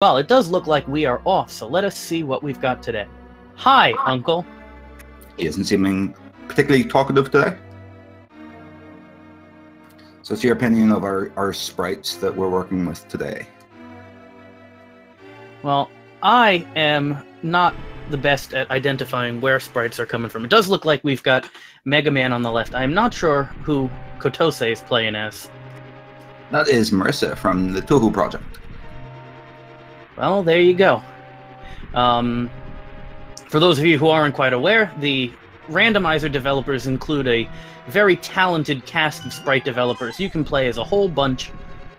Well, it does look like we are off, so let us see what we've got today. Hi, Uncle. He isn't seeming particularly talkative today. So what's your opinion of our sprites that we're working with today? Well, I am not the best at identifying where sprites are coming from. It does look like we've got Mega Man on the left. I'm not sure who Kotose is playing as. That is Marissa from the Toho project. Well, there you go. For those of you who aren't quite aware, the Randomizer developers include a very talented cast of sprite developers. You can play as a whole bunch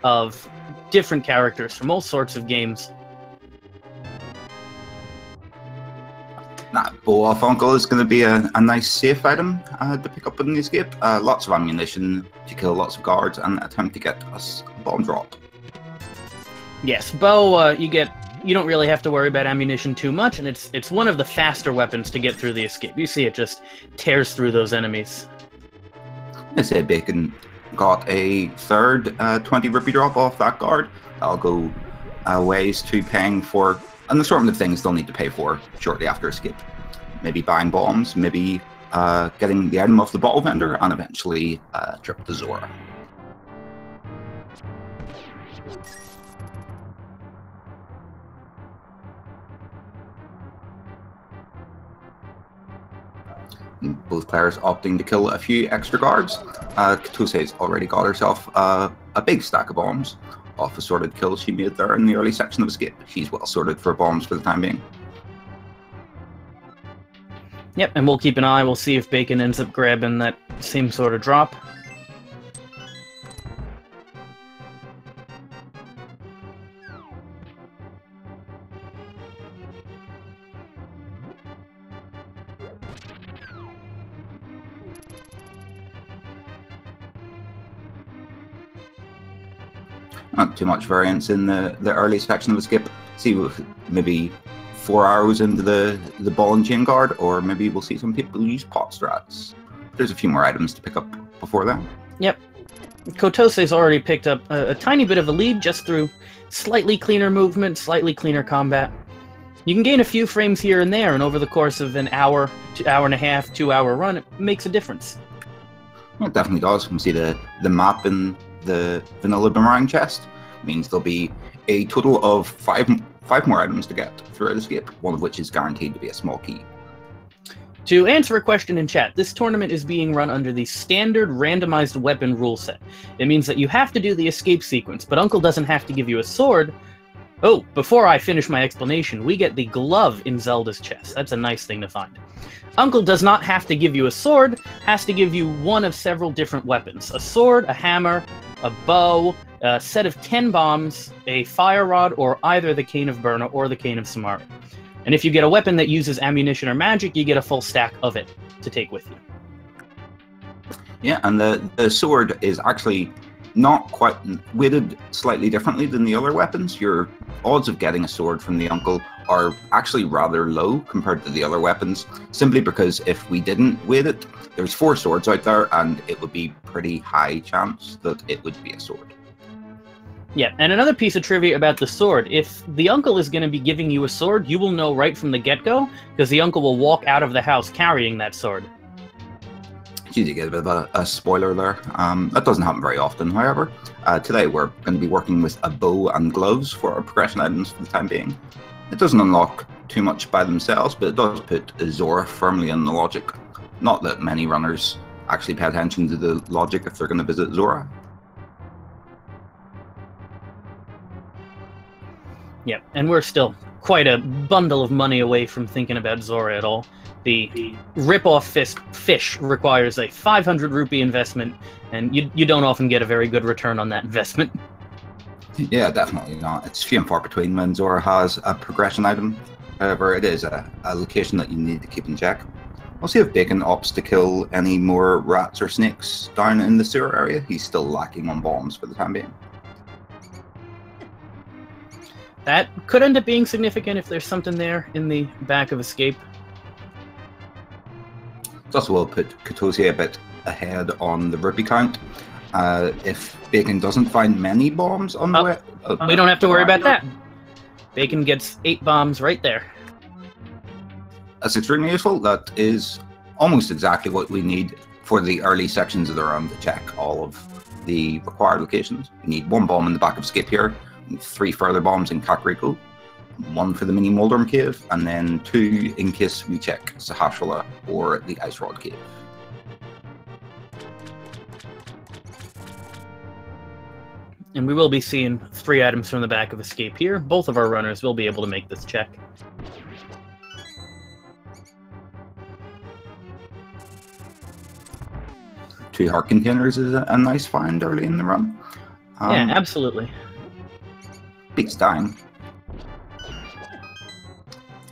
of different characters from all sorts of games. That bow-off Uncle is going to be a nice safe item to pick up in the escape. Lots of ammunition to kill lots of guards and attempt to get us a bomb drop. Yes, bow, you don't really have to worry about ammunition too much, and it's one of the faster weapons to get through the escape. You see it just tears through those enemies. I say Bacon got a third 20 rupee drop off that guard. That'll go ways to paying for an assortment of things they'll need to pay for shortly after escape. Maybe buying bombs, maybe getting the item off the bottle vendor, and eventually a trip to Zora. Both players opting to kill a few extra guards. Kotose's already got herself a big stack of bombs off assorted kills she made there in the early section of escape. She's well sorted for bombs for the time being. Yep, and we'll keep an eye. We'll see if Bacon ends up grabbing that same sort of drop. Not too much variance in the early section of escape. See maybe 4 arrows into the ball and chain guard, or maybe we'll see some people use pot strats. There's a few more items to pick up before that. Yep. Kotose's already picked up a tiny bit of a lead just through slightly cleaner movement, slightly cleaner combat. You can gain a few frames here and there, and over the course of an hour, hour and a half, 2 hour run, it makes a difference. It definitely does. You can see the map in the vanilla boomerang chest. Means there'll be a total of five more items to get throughout escape, one of which is guaranteed to be a small key. To answer a question in chat, this tournament is being run under the standard randomized weapon rule set. It means that you have to do the escape sequence, but Uncle doesn't have to give you a sword. Oh, before I finish my explanation, we get the glove in Zelda's chest. That's a nice thing to find. Uncle does not have to give you a sword, has to give you one of several different weapons. A sword, a hammer, a bow, a set of 10 bombs, a fire rod, or either the Cane of Burna or the Cane of Samari. And if you get a weapon that uses ammunition or magic, you get a full stack of it to take with you. Yeah, and the sword is actually not quite weighted slightly differently than the other weapons. Your odds of getting a sword from the Uncle are actually rather low compared to the other weapons, simply because if we didn't weight it, there's 4 swords out there, and it would be pretty high chance that it would be a sword. Yeah, and another piece of trivia about the sword. If the Uncle is going to be giving you a sword, you will know right from the get-go, because the Uncle will walk out of the house carrying that sword. Geez, you get a bit of a spoiler there. That doesn't happen very often, however. Today we're going to be working with a bow and gloves for our progression items for the time being. It doesn't unlock too much by themselves, but it does put Zora firmly in the logic. Not that many runners actually pay attention to the logic if they're going to visit Zora. Yep, and we're still quite a bundle of money away from thinking about Zora at all. The rip-off fish requires a 500 rupee investment, and you don't often get a very good return on that investment. Yeah, definitely not. It's few and far between when Zora has a progression item. However, it is a location that you need to keep in check. We'll see if Bacon opts to kill any more rats or snakes down in the sewer area. He's still lacking on bombs for the time being. That could end up being significant if there's something there in the back of escape. It also will put Kotose a bit ahead on the rupee count. If Bacon doesn't find many bombs on the way... we don't have to worry about that. Bacon gets 8 bombs right there. That's extremely useful. That is almost exactly what we need for the early sections of the run to check all of the required locations. We need 1 bomb in the back of Skip here, 3 further bombs in Kakariko, 1 for the mini Moldorm Cave, and then 2 in case we check Sahashala or the Ice Rod Cave. And we will be seeing 3 items from the back of Escape here. Both of our runners will be able to make this check. Two heart containers is a nice find early in the run. Yeah, absolutely. Beats dying.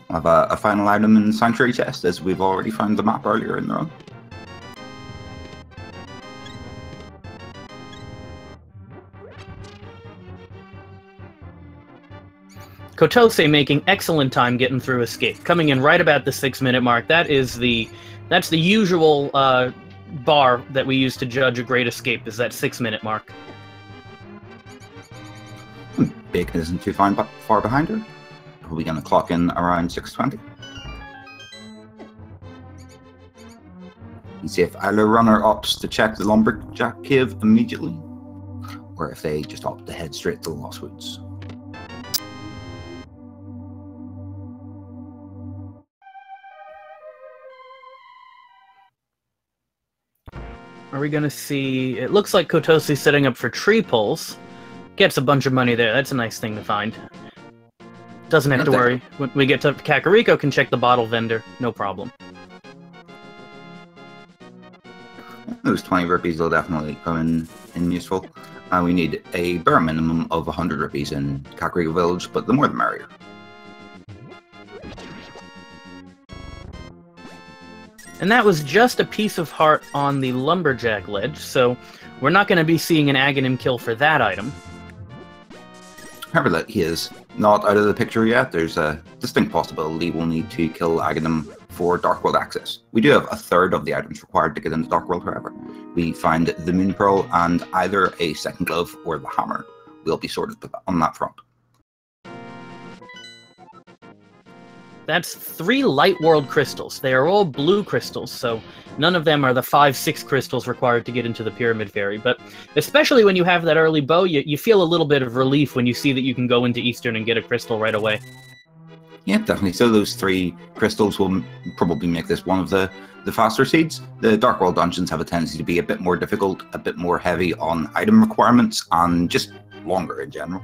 I have a final item in the Sanctuary chest, as we've already found the map earlier in the run. Kotose making excellent time getting through Escape, coming in right about the 6-minute mark. That's the usual bar that we use to judge a great escape, is that 6-minute mark. Bacon isn't too far behind her. We're going to clock in around 6:20. You see if either runner opts to check the Lumberjack Cave immediately, or if they just opt to head straight to the Lost Woods. Are we going to see... It looks like Kotose's setting up for tree poles. Gets a bunch of money there. That's a nice thing to find. Doesn't have to worry. When we get to Kakariko, can check the bottle vendor. No problem. Those 20 rupees will definitely come in useful. We need a bare minimum of 100 rupees in Kakariko Village, but the more the merrier. And that was just a piece of heart on the Lumberjack ledge, so we're not going to be seeing an Aghanim kill for that item. Remember that he is not out of the picture yet. There's a distinct possibility we'll need to kill Aghanim for Dark World access. We do have 1/3 of the items required to get into Dark World, however. We find the Moon Pearl and either a second glove or the hammer. We'll be sorted on that front. That's 3 Light World crystals. They are all blue crystals, so none of them are the 5-6 crystals required to get into the Pyramid Fairy. But especially when you have that early bow, you feel a little bit of relief when you see that you can go into Eastern and get a crystal right away. Yeah, definitely. So those 3 crystals will probably make this one of the faster seeds. The Dark World dungeons have a tendency to be a bit more difficult, a bit more heavy on item requirements, and just longer in general.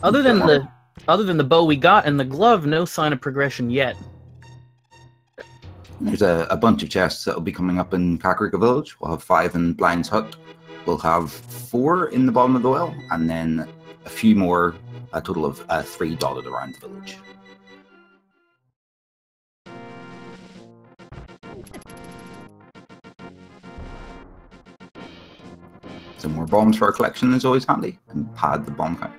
Other than the bow we got and the glove, no sign of progression yet. There's a bunch of chests that will be coming up in Kakariko Village. We'll have 5 in Blind's Hut. We'll have 4 in the bottom of the well, and then a few more, a total of 3 dotted around the village. Some more bombs for our collection is always handy, and pad the bomb count.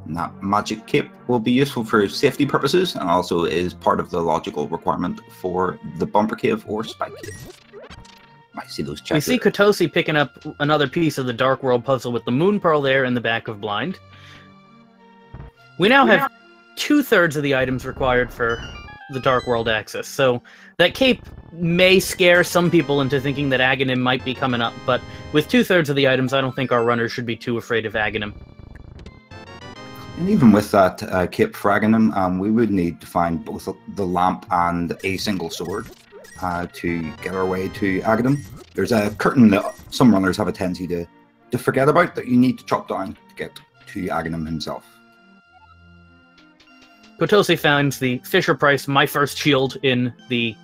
And that magic cape will be useful for safety purposes, and also is part of the logical requirement for the Bumper Cave or Spike Cave. Might see those checkers. We see Kotose picking up another piece of the Dark World puzzle with the Moon Pearl there in the back of Blind. We now have 2/3 of the items required for the Dark World access, so that cape may scare some people into thinking that Aghanim might be coming up, but with 2/3 of the items, I don't think our runners should be too afraid of Aghanim. And even with that cape for Aghanim, we would need to find both the lamp and a single sword to get our way to Aghanim. There's a curtain that some runners have a tendency to forget about that you need to chop down to get to Aghanim himself. Kotose finds the Fisher Price My First Shield in the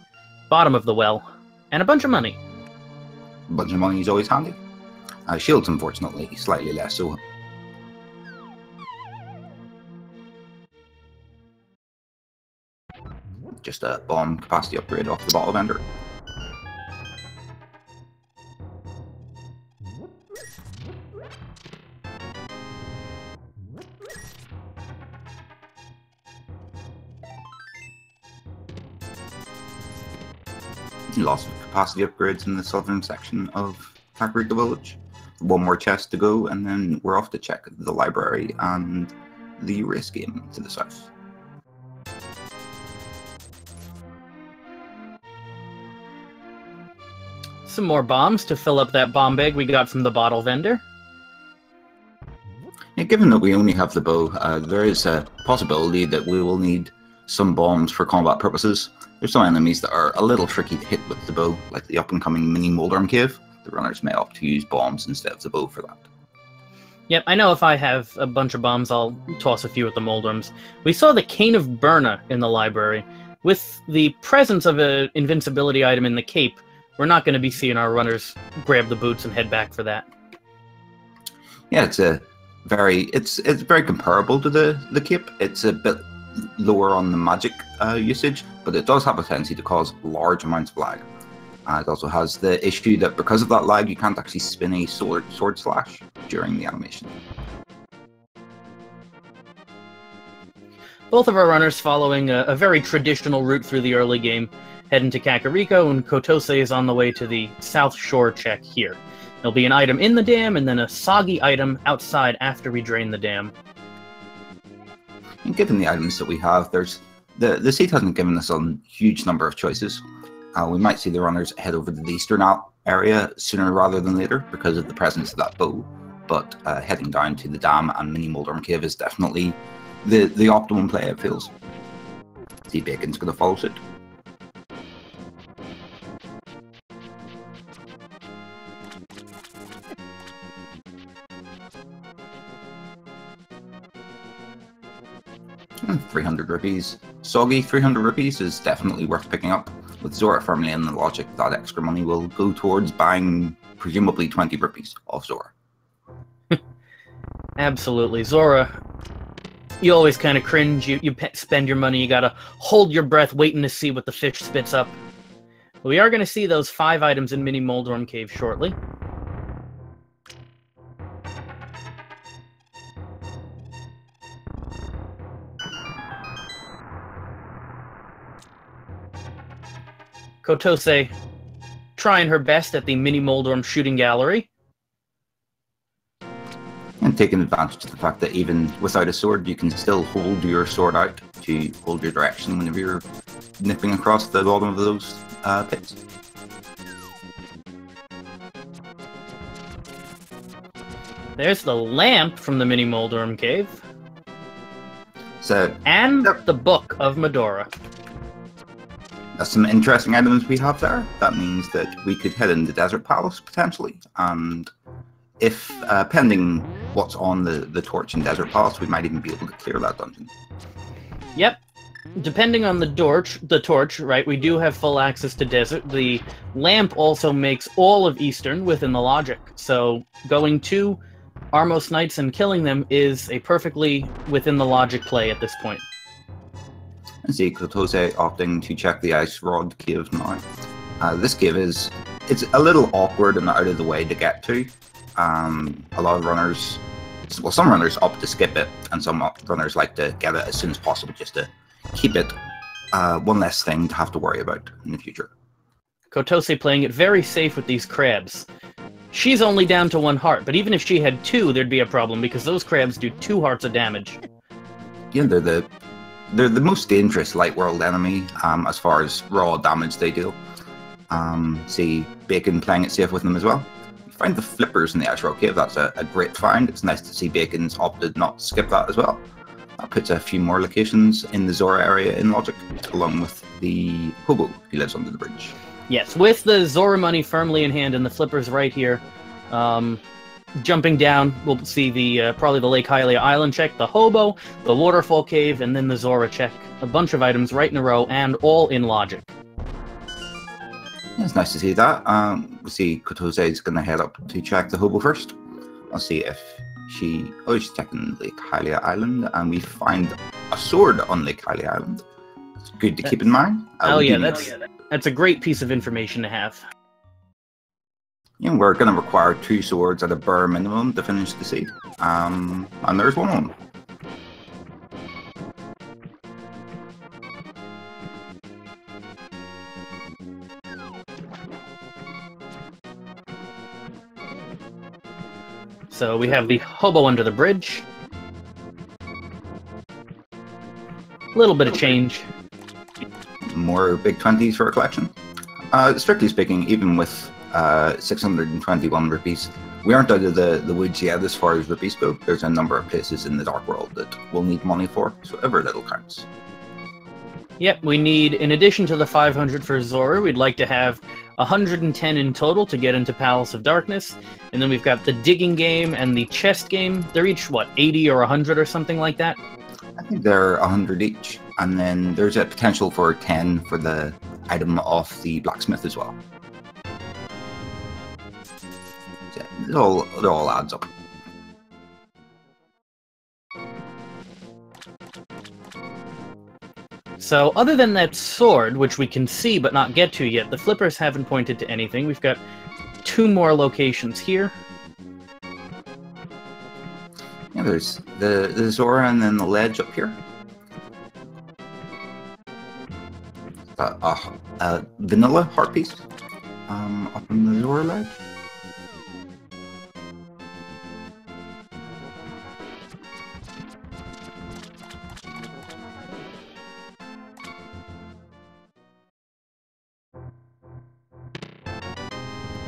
bottom of the well, and a bunch of money. A bunch of money is always handy. Shields, unfortunately, slightly less so. Just a bomb capacity upgrade off the bottle vendor. Lots of capacity upgrades in the southern section of Kakariko Village. One more chest to go, and then we're off to check the library and the race game to the south. Some more bombs to fill up that bomb bag we got from the bottle vendor. Yeah, given that we only have the bow, there is a possibility that we will need some bombs for combat purposes. There's some enemies that are a little tricky to hit with the bow, like the up-and-coming mini Moldorm Cave. The runners may opt to use bombs instead of the bow for that. Yep, I know if I have a bunch of bombs, I'll toss a few at the Moldorms. We saw the Cane of Burna in the library. With the presence of an invincibility item in the cape, we're not going to be seeing our runners grab the boots and head back for that. Yeah, it's very comparable to the cape. It's a bit lower on the magic usage, but it does have a tendency to cause large amounts of lag. It also has the issue that because of that lag, you can't actually spin a sword slash during the animation. Both of our runners following a very traditional route through the early game, heading to Kakariko, and Kotose is on the way to the South Shore check here. There'll be an item in the dam, and then a soggy item outside after we drain the dam. And given the items that we have, there's the seed hasn't given us a huge number of choices. We might see the runners head over to the eastern area sooner rather than later because of the presence of that bow, but heading down to the dam and mini Moldorm Cave is definitely the optimum play, it feels. See, Bacon's going to follow suit. And 300 rupees. Soggy 300 rupees is definitely worth picking up. With Zora firmly in the logic, that extra money will go towards buying presumably 20 rupees off Zora. Absolutely. Zora, you always kind of cringe. You spend your money, you gotta hold your breath waiting to see what the fish spits up. We are going to see those 5 items in Mini Moldorm Cave shortly. Kotose trying her best at the Mini Moldorm shooting gallery. And taking advantage of the fact that even without a sword, you can still hold your sword out to hold your direction whenever you're nipping across the bottom of those pits. There's the lamp from the Mini Moldorm Cave. So, and the Book of Medora. That's some interesting items we have there. That means that we could head in the Desert Palace, potentially. And if, pending what's on the torch in Desert Palace, we might even be able to clear that dungeon. Yep. Depending on the torch, right, we do have full access to Desert. The lamp also makes all of Eastern within the logic. So going to Armos Knights and killing them is a perfectly within the logic play at this point. And see Kotose opting to check the Ice Rod Cave now. This cave it's a little awkward and out of the way to get to. A lot of runners, well, some runners opt to skip it, and some runners like to get it as soon as possible just to keep it one less thing to have to worry about in the future. Kotose playing it very safe with these crabs. She's only down to 1 heart, but even if she had 2, there'd be a problem because those crabs do 2 hearts of damage. Yeah, they're the most dangerous light world enemy as far as raw damage they deal. See Bacon playing it safe with them as well. You find the flippers in the Ice Rock Cave. That's a great find. It's nice to see Bacon's opted not to skip that as well. That puts a few more locations in the Zora area in logic, along with the hobo who lives under the bridge. Yes, with the Zora money firmly in hand and the flippers right here, jumping down, we'll see the probably the Lake Hylia Island check, the hobo, the waterfall cave, and then the Zora check. A bunch of items right in a row, and all in logic. It's nice to see that. We'll see Kotose is going to head up to check the hobo first. I'll see if she's checking Lake Hylia Island, and we find a sword on Lake Hylia Island. It's good to keep in mind. That's a great piece of information to have. You know, we're going to require 2 swords at a bare minimum to finish the seed. And there's one of them. So we have the hobo under the bridge. A little bit of change. More big 20s for a collection. Strictly speaking, even with 621 rupees, we aren't out of the woods yet as far as rupees go. There's a number of places in the Dark World that we'll need money for, so every little counts. Yep, we need, in addition to the 500 for Zora, we'd like to have 110 in total to get into Palace of Darkness. And then we've got the digging game and the chest game. They're each, what, 80 or 100 or something like that? I think they're 100 each. And then there's a potential for 10 for the item off the blacksmith as well. So it all adds up. So, other than that sword, which we can see but not get to yet, the flippers haven't pointed to anything. We've got 2 more locations here. Yeah, there's the Zora and then the ledge up here. A vanilla heart piece up in the Zora ledge.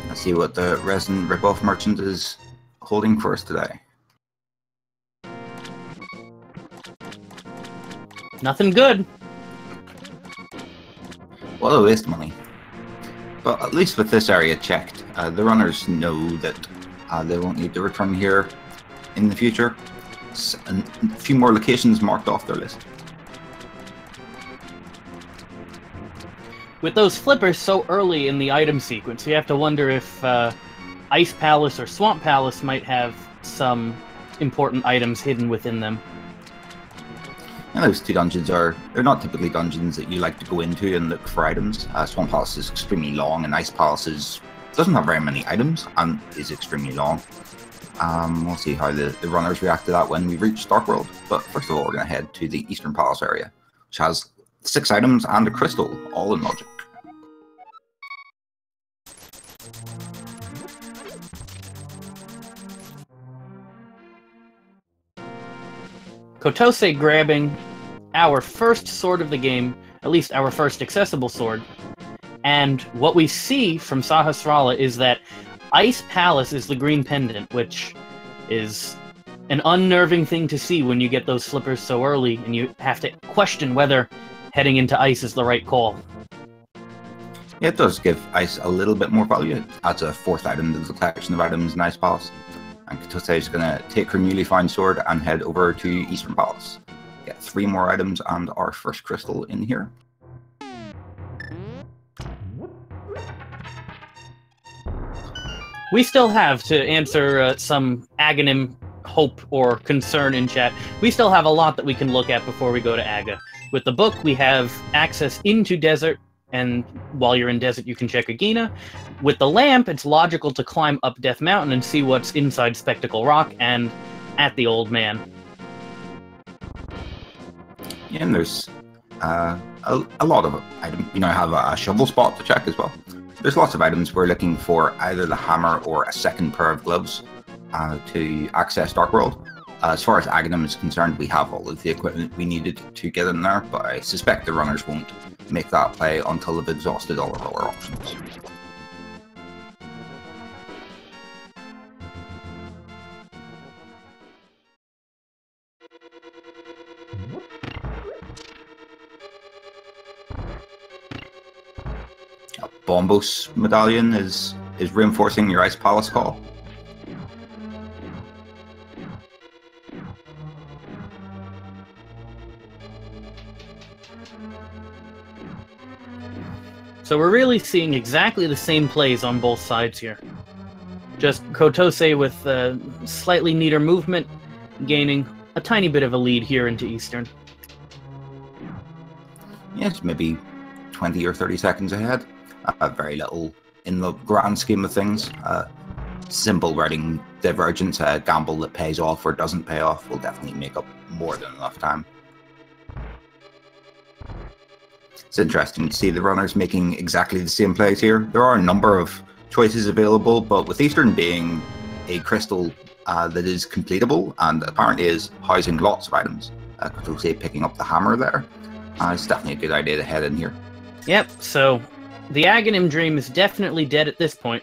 Let's see what the resin ripoff merchant is holding for us today. Nothing good. What a waste of money. But at least with this area checked, the runners know that they won't need to return here in the future. And a few more locations marked off their list. With those flippers so early in the item sequence, you have to wonder if Ice Palace or Swamp Palace might have some important items hidden within them. And those 2 dungeons they're not typically dungeons that you like to go into and look for items. Swamp Palace is extremely long, and Ice Palace doesn't have very many items and is extremely long. We'll see how the runners react to that when we reach Dark World. But first of all, we're going to head to the Eastern Palace area, which has 6 items and a crystal, all in logic. Kotose grabbing our first sword of the game, at least our first accessible sword. And what we see from Sahasrara is that Ice Palace is the green pendant, which is an unnerving thing to see when you get those flippers so early and you have to question whether heading into ice is the right call. Yeah, it does give ice a little bit more value. It adds a 4th item to the collection of items in Ice Palace. And Kotose is going to take her newly found sword and head over to Eastern Palace. Get 3 more items and our first crystal in here. We still have, to answer some aghanim hope or concern in chat, we still have a lot that we can look at before we go to Aga. With the book, we have access into desert, and while you're in desert, you can check Agina. With the lamp, it's logical to climb up Death Mountain and see what's inside Spectacle Rock and at the Old Man. Yeah, and there's a lot of items. You now have a shovel spot to check as well. There's lots of items. We're looking for either the hammer or a second pair of gloves to access Dark World. As far as Aghanim is concerned, we have all of the equipment we needed to get in there, but I suspect the runners won't make that play until they've exhausted all of our options. A Bombos medallion is reinforcing your Ice Palace call. So we're really seeing exactly the same plays on both sides here. Just Kotose with slightly neater movement, gaining a tiny bit of a lead here into Eastern. Yes, maybe 20 or 30 seconds ahead. Very little in the grand scheme of things. Simple routing divergence, a gamble that pays off or doesn't pay off will definitely make up more than enough time. It's interesting to see the runners making exactly the same plays here. There are a number of choices available, but with Eastern being a crystal that is completable and apparently is housing lots of items. Kotose picking up the hammer there. It's definitely a good idea to head in here. Yep, so the Aghanim Dream is definitely dead at this point.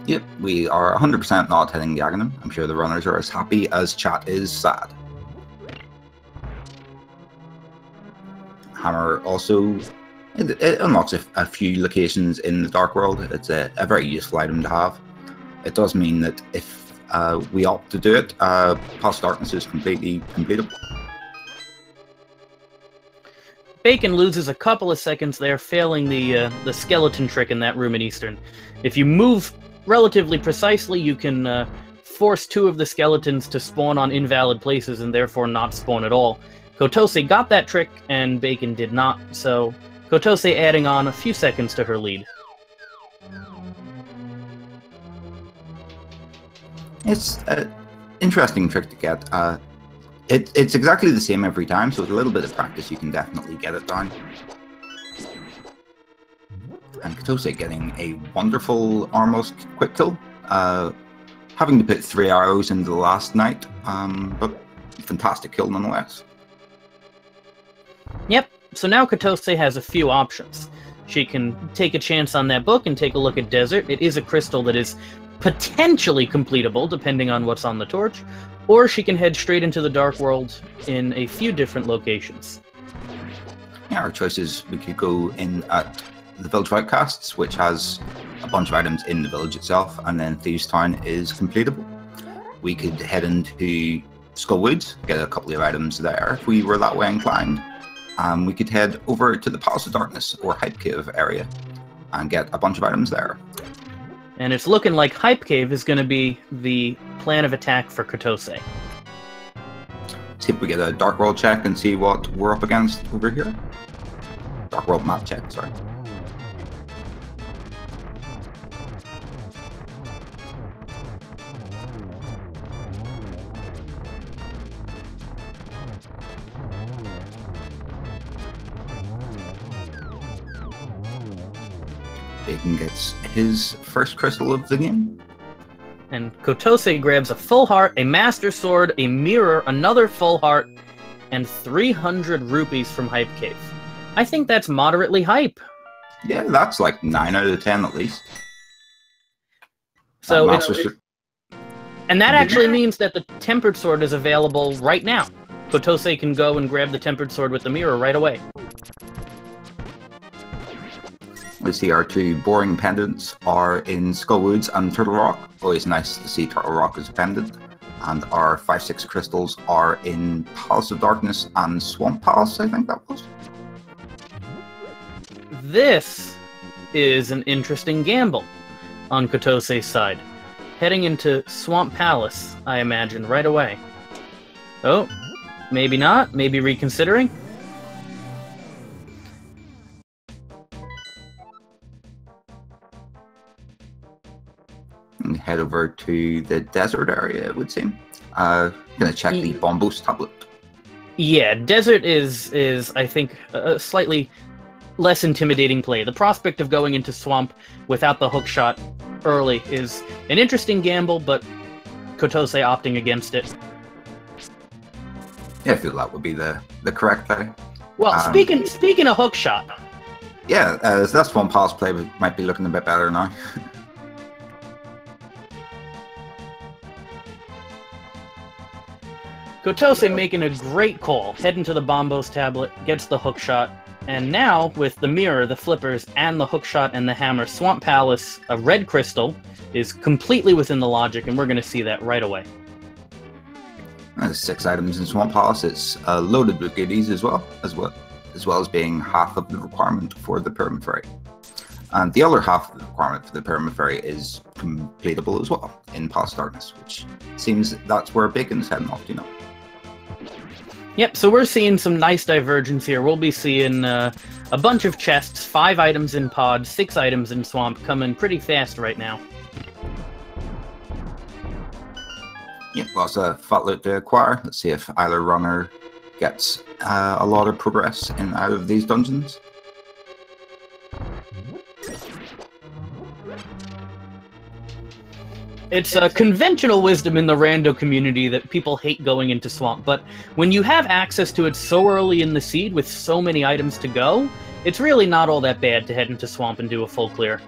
Yep, we are 100% not hitting the Aghanim. I'm sure the runners are as happy as chat is sad. Hammer also, it unlocks a few locations in the Dark World. It's a very useful item to have. It does mean that if we opt to do it, Past Darkness is completely completable. Bacon loses a couple of seconds there, failing the skeleton trick in that room in Eastern. If you move relatively precisely, you can force 2 of the skeletons to spawn on invalid places and therefore not spawn at all. Kotose got that trick, and Bacon did not, so Kotose adding on a few seconds to her lead. It's an interesting trick to get. It's exactly the same every time, so with a little bit of practice you can definitely get it down. And Kotose getting a wonderful, almost quick kill. Having to put 3 arrows into the last knight, but fantastic kill nonetheless. Yep, so now Kotose has a few options. She can take a chance on that book and take a look at Desert. It is a crystal that is potentially completable, depending on what's on the torch. Or she can head straight into the Dark World in a few different locations. Yeah, our choices, we could go in at the Village of Outcasts, which has a bunch of items in the village itself, and then Thieves Town is completable. We could head into Skullwoods, get a couple of items there if we were that way inclined. We could head over to the Palace of Darkness or Hype Cave area and get a bunch of items there. And it's looking like Hype Cave is going to be the plan of attack for Kotose. See if we get a Dark World check and see what we're up against over here. Dark World map check, sorry. Bacon gets his first crystal of the game. And Kotose grabs a full heart, a master sword, a mirror, another full heart, and 300 rupees from Hype Cave. I think that's moderately hype. Yeah, that's like 9 out of 10 at least. So and that actually means that the Tempered Sword is available right now. Kotose can go and grab the Tempered Sword with the mirror right away. We see our 2 boring pendants are in Skullwoods and Turtle Rock. Always nice to see Turtle Rock as a pendant. And our 5-6 crystals are in Palace of Darkness and Swamp Palace, I think that was. This is an interesting gamble on Kotose's side. Heading into Swamp Palace, I imagine, right away. Oh, maybe not. Maybe reconsidering. And head over to the desert area, it would seem. Gonna check the Bombos tablet. Yeah, desert is I think a slightly less intimidating play. The prospect of going into swamp without the hook shot early is an interesting gamble, but Kotose opting against it. Yeah, I feel that would be the correct play. Well, speaking of hook shot. Yeah, that Swamp Palace play might be looking a bit better now. Kotose making a great call, heading to the Bombos tablet, gets the hook shot, and now, with the mirror, the flippers, and the hook shot and the hammer, Swamp Palace, a red crystal, is completely within the logic, and we're going to see that right away. There's 6 items in Swamp Palace. It's loaded with goodies as well as being half of the requirement for the Pyramid Fairy. And the other half of the requirement for the Pyramid Fairy is completable as well in Palace of Darkness, which seems that's where Bacon's heading off, you know. Yep, so we're seeing some nice divergence here. We'll be seeing a bunch of chests, 5 items in pod, 6 items in swamp, coming pretty fast right now. Yep, lots of fat loot to acquire. Let's see if either runner gets a lot of progress in out of these dungeons. It's a conventional wisdom in the rando community that people hate going into swamp, but when you have access to it so early in the seed with so many items to go, it's really not all that bad to head into swamp and do a full clear.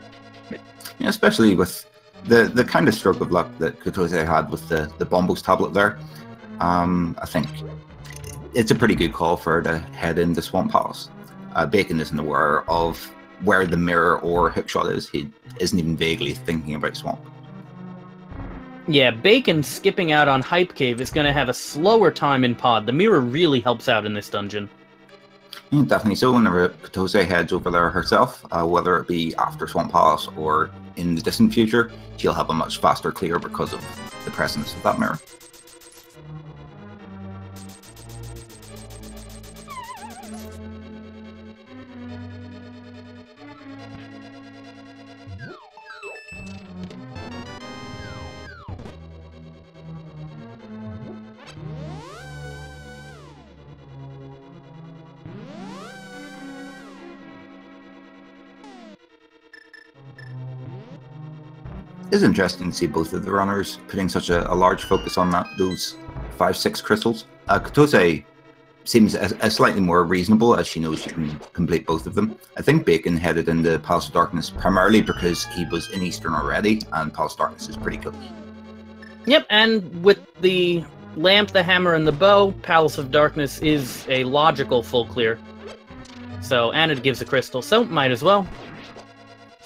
Yeah, especially with the kind of stroke of luck that Kotose had with the Bombos tablet there. I think it's a pretty good call for her to head into Swamp Palace. Bacon isn't aware of where the mirror or hookshot is. He isn't even vaguely thinking about Swamp. Yeah, Bacon skipping out on Hype Cave is going to have a slower time in pod. The mirror really helps out in this dungeon. Yeah, definitely so. Whenever Kotose heads over there herself, whether it be after Swamp Palace or in the distant future, she'll have a much faster clear because of the presence of that mirror. It's interesting to see both of the runners putting such a large focus on those 5-6 crystals. Kotose seems a slightly more reasonable, as she knows she can complete both of them. I think Bacon headed into Palace of Darkness primarily because he was in Eastern already, and Palace of Darkness is pretty close. Yep, and with the lamp, the hammer, and the bow, Palace of Darkness is a logical full clear. So, and it gives a crystal, so might as well.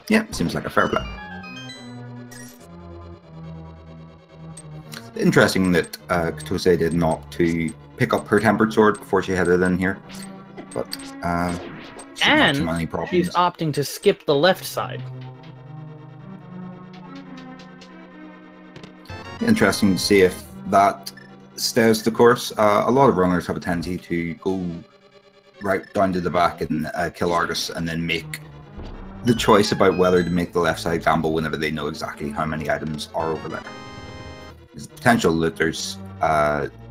Yeah, seems like a fair play. Interesting that Kotose did not to pick up her tempered sword before she headed in here, but and she's opting to skip the left side. Interesting to see if that stays the course. A lot of runners have a tendency to go right down to the back and kill Argus, and then make the choice about whether to make the left side gamble whenever they know exactly how many items are over there. There's the potential that there's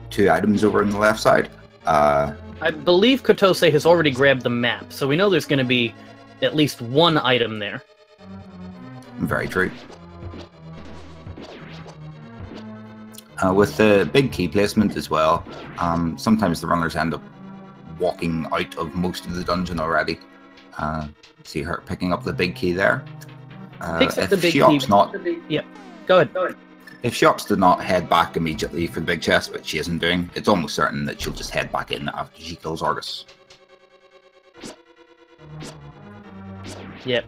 2 items over on the left side. I believe Kotose has already grabbed the map, so we know there's going to be at least 1 item there. Very true. With the big key placement as well, sometimes the runners end up walking out of most of the dungeon already. See her picking up the big key there. Picks up the big key. Yep. Go ahead. If she opts to not head back immediately for the big chest, which she isn't doing, it's almost certain that she'll just head back in after she kills Argus. Yep,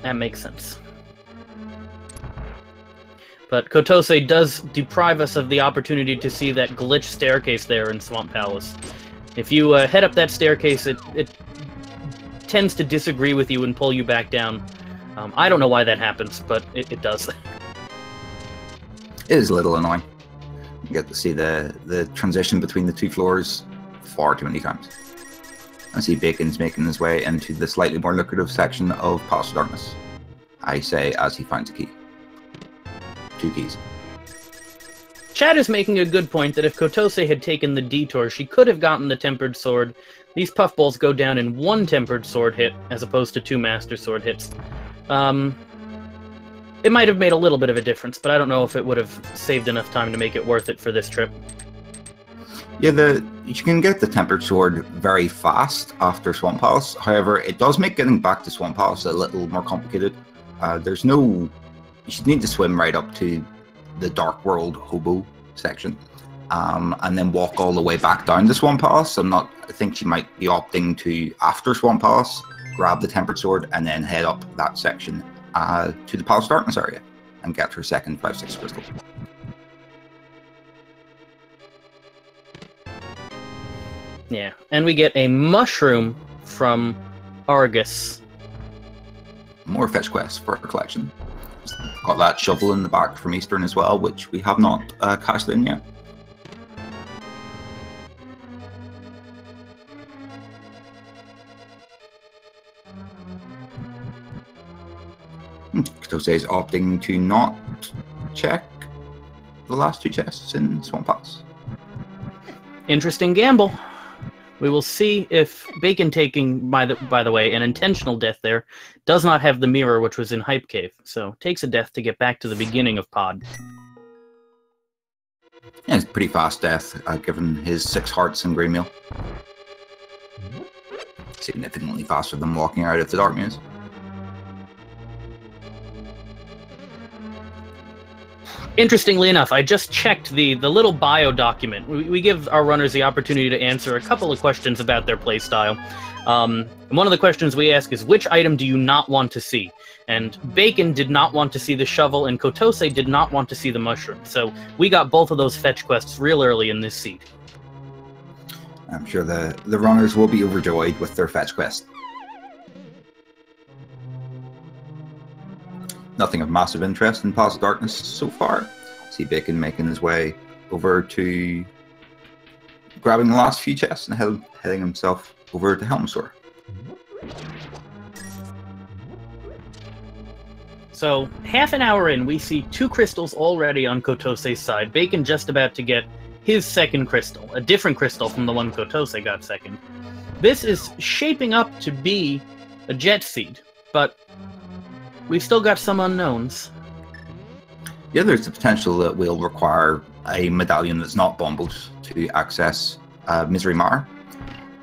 that makes sense. But Kotose does deprive us of the opportunity to see that glitch staircase there in Swamp Palace. If you head up that staircase, it tends to disagree with you and pull you back down. I don't know why that happens, but it does. It is a little annoying. You get to see the transition between the 2 floors far too many times. I see Bacon's making his way into the slightly more lucrative section of Palace of Darkness. I say as he finds a key. 2 keys. Chad is making a good point that if Kotose had taken the detour, she could have gotten the Tempered Sword. These puffballs go down in 1 Tempered Sword hit, as opposed to 2 Master Sword hits. It might have made a little bit of a difference, but I don't know if it would have saved enough time to make it worth it for this trip. Yeah, you can get the Tempered Sword very fast after Swamp Palace. However, it does make getting back to Swamp Palace a little more complicated. You should need to swim right up to the Dark World Hobo section, and then walk all the way back down to Swamp Palace. I think she might be opting to, after Swamp Palace, grab the Tempered Sword and then head up that section to the Palace of Darkness area and get her second 5-6 crystal. Yeah, and we get a mushroom from Argus. More fetch quests for her collection. Got that shovel in the back from Eastern as well, which we have not cashed in yet. Kotose is opting to not check the last 2 chests in Swamp Palace. Interesting gamble. We will see if Bacon taking, by the way, an intentional death there, does not have the mirror which was in Hype Cave, so takes a death to get back to the beginning of Pod. Yeah, it's a pretty fast death, given his 6 hearts and green meal. Significantly faster than walking out of the Dark Muse. Interestingly enough, I just checked the little bio document. We give our runners the opportunity to answer a couple of questions about their playstyle. And one of the questions we ask is, which item do you not want to see? And Bacon did not want to see the shovel, and Kotose did not want to see the mushroom. So we got both of those fetch quests real early in this seed. I'm sure the runners will be overjoyed with their fetch quest. Nothing of massive interest in Paths of Darkness so far. See Bacon making his way over to grabbing the last few chests and heading himself over to Helmsor. So, half an hour in, we see 2 crystals already on Kotose's side. Bacon just about to get his second crystal, a different crystal from the one Kotose got second. This is shaping up to be a jet seed, but we've still got some unknowns. Yeah, there's the potential that we'll require a medallion that's not bumbled to access Misery Mire.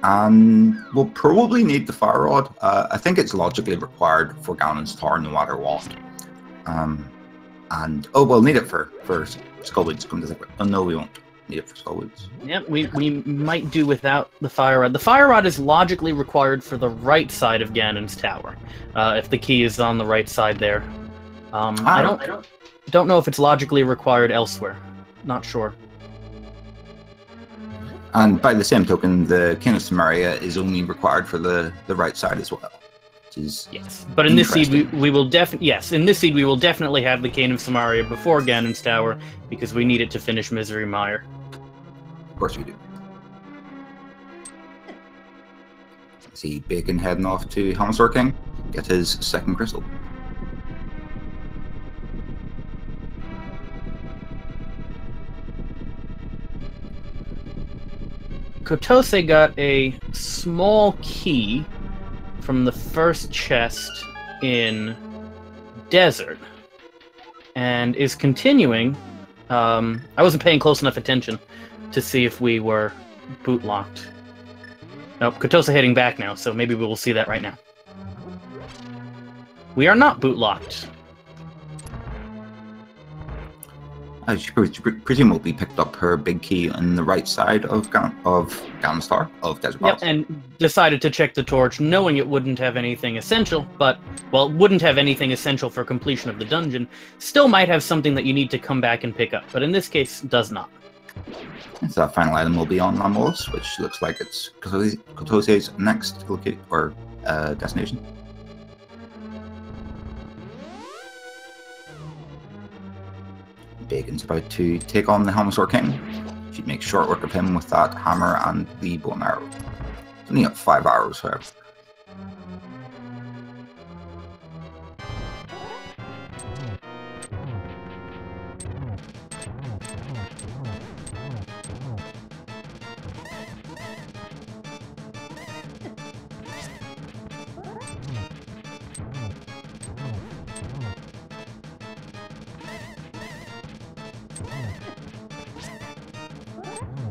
And we'll probably need the Fire Rod. I think it's logically required for Ganon's Tower no matter what. And, oh, we'll need it for Skullwoods. Come to think of it. Oh, no, we won't need it for Skullwoods. Yep, we might do without the Fire Rod. The Fire Rod is logically required for the right side of Ganon's Tower, if the key is on the right side there. I don't know if it's logically required elsewhere. Not sure. And by the same token, the Cane of Samaria is only required for the right side as well. Which is yes, but in this seed we will definitely have the Cane of Samaria before Ganon's Tower because we need it to finish Misery Mire. Of course we do. See Bacon heading off to Helmsor King, get his second crystal. Kotose got a small key from the first chest in Desert, and is continuing. I wasn't paying close enough attention to see if we were boot locked. Nope, Kotose heading back now, so maybe we will see that right now. We are not boot locked. She presumably picked up her big key on the right side of Ganon's Tower, of Desert Pass. Yep, and decided to check the torch, knowing it wouldn't have anything essential, but, well, it wouldn't have anything essential for completion of the dungeon. Still might have something that you need to come back and pick up, but in this case, does not. So that final item will be on Lambolos, which looks like it's Kotose's next destination. Bacon's about to take on the Helmsor King. She'd make short work of him with that hammer and the bow and arrow. It's only got 5 arrows, however.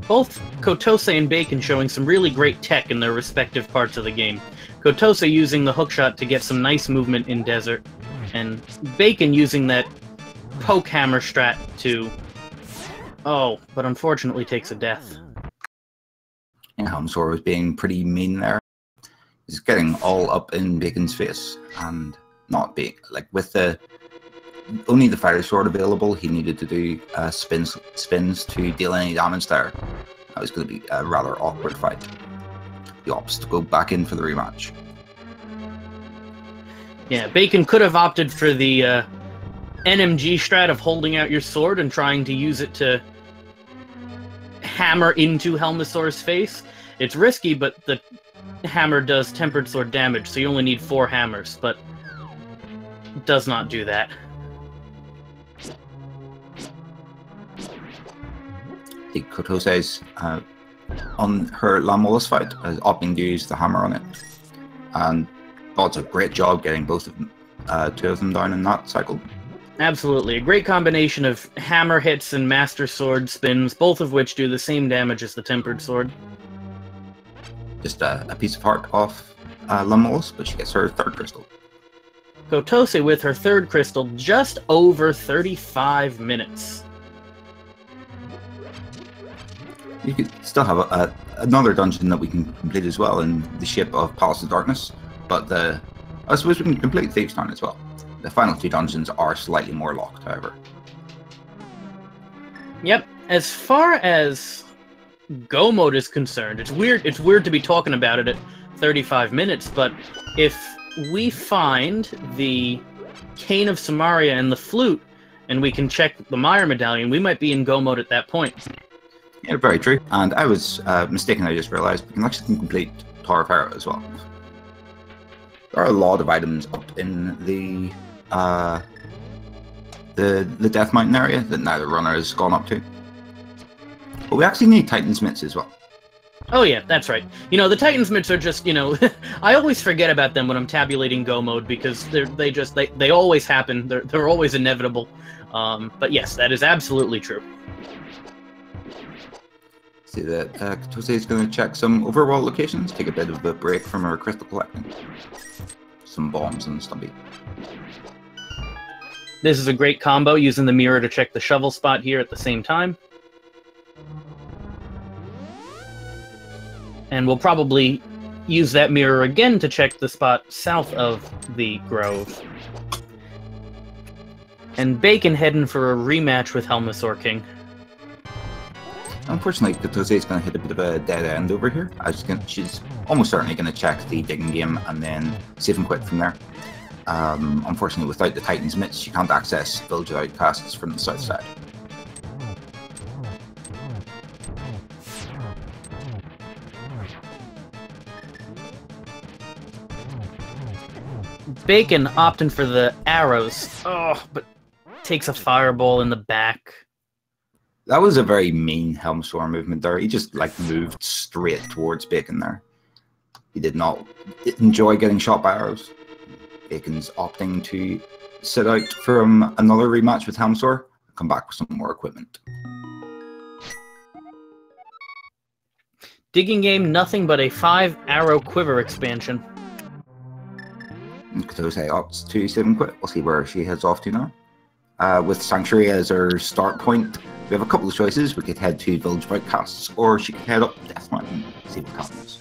Both Kotose and Bacon showing some really great tech in their respective parts of the game. Kotose using the hookshot to get some nice movement in Desert, and Bacon using that poke hammer strat to... Oh, but unfortunately takes a death. Yeah, Helmsor was being pretty mean there. He's getting all up in Bacon's face, and not being... Like, with the... Only the fire sword available, he needed to do spins to deal any damage there. That was going to be a rather awkward fight. He opts to go back in for the rematch. Yeah, Bacon could have opted for the NMG strat of holding out your sword and trying to use it to hammer into Helmasaur's face. It's risky, but the hammer does tempered sword damage, so you only need 4 hammers, but does not do that. The Kotose's on her Lamolus fight, opting to use the hammer on it. And thought a great job getting both of them, two of them down in that cycle. Absolutely. A great combination of hammer hits and master sword spins, both of which do the same damage as the tempered sword. Just a piece of heart off Lamolus, but she gets her third crystal. Kotose with her third crystal, just over 35 minutes. You could still have another dungeon that we can complete as well in the shape of Palace of Darkness, but I suppose we can complete Thieves' Town as well. The final two dungeons are slightly more locked, however. Yep. As far as Go mode is concerned, it's weird to be talking about it at 35 minutes, but if we find the Cane of Samaria and the flute, and we can check the Meyer medallion, we might be in Go mode at that point. Yeah, very true. And I was mistaken, I just realized we can actually complete Tower of Hera as well. There are a lot of items up in the Death Mountain area that neither runner has gone up to. But we actually need Titan's Mitts as well. Oh yeah, that's right. You know, the Titan's Mitts are just, you know, I always forget about them when I'm tabulating Go mode because they always happen. They're always inevitable. But yes, that is absolutely true. See that Kotose is going to check some overworld locations, take a bit of a break from our crystal collecting. Some bombs and Stumpy. This is a great combo, using the mirror to check the shovel spot here at the same time. And we'll probably use that mirror again to check the spot south of the grove. And Bacon heading for a rematch with Helmasaur King. Unfortunately, Kotose is going to hit a bit of a dead end over here. She's almost certainly going to check the digging game and then save and quit from there. Unfortunately, without the Titan's Mitts, she can't access Village of Outcasts from the south side. Bacon opting for the arrows. Oh, but takes a fireball in the back. That was a very mean Helmstorm movement there. He just moved straight towards Bacon there. He did not enjoy getting shot by arrows. Bacon's opting to sit out from another rematch with Helmstor and come back with some more equipment. Digging game, nothing but a 5-arrow quiver expansion. Kotose opts to save and quit. We'll see where she heads off to now. With Sanctuary as her start point, we have a couple of choices. We could head to Village of Outcasts, or she could head up Death Mountain and see what happens.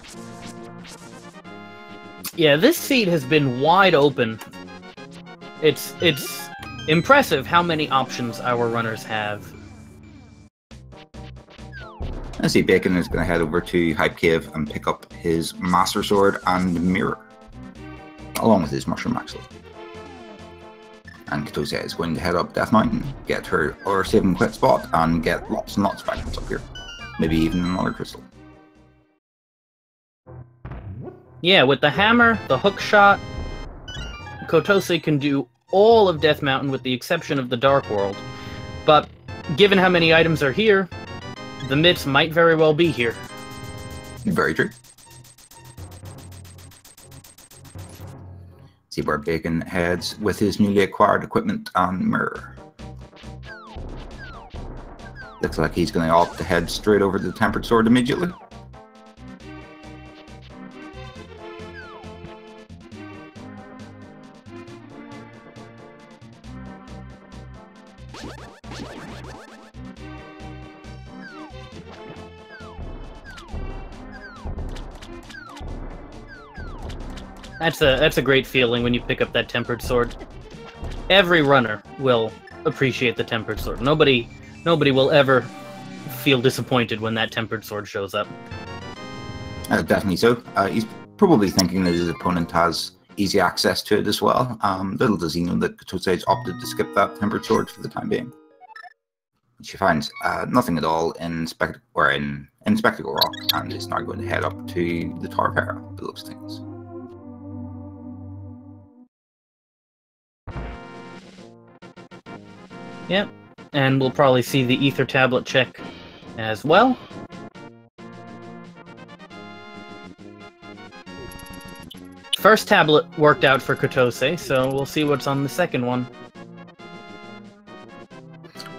Yeah, this seat has been wide open. It's impressive how many options our runners have. I see Bacon is going to head over to Hype Cave and pick up his Master Sword and Mirror, along with his Mushroom Axle. And Kotose is going to head up Death Mountain, get her save and quit spot, and get lots and lots of items up here. Maybe even another crystal. Yeah, with the hammer, the hook shot, Kotose can do all of Death Mountain with the exception of the Dark World. But given how many items are here, the mitts might very well be here. Very true. See where Bacon heads with his newly acquired equipment and mirror. Looks like he's going to opt to head straight over to the Tempered Sword immediately. That's a great feeling when you pick up that Tempered Sword. Every runner will appreciate the Tempered Sword. Nobody will ever feel disappointed when that Tempered Sword shows up. Definitely so. He's probably thinking that his opponent has easy access to it as well. Little does he know that Kotose opted to skip that Tempered Sword for the time being. She finds nothing at all in Spectacle Rock, and is now going to head up to the Tower of Hera, by those things. Yep, and we'll probably see the Ether Tablet check as well. First tablet worked out for Kotose, so we'll see what's on the second one.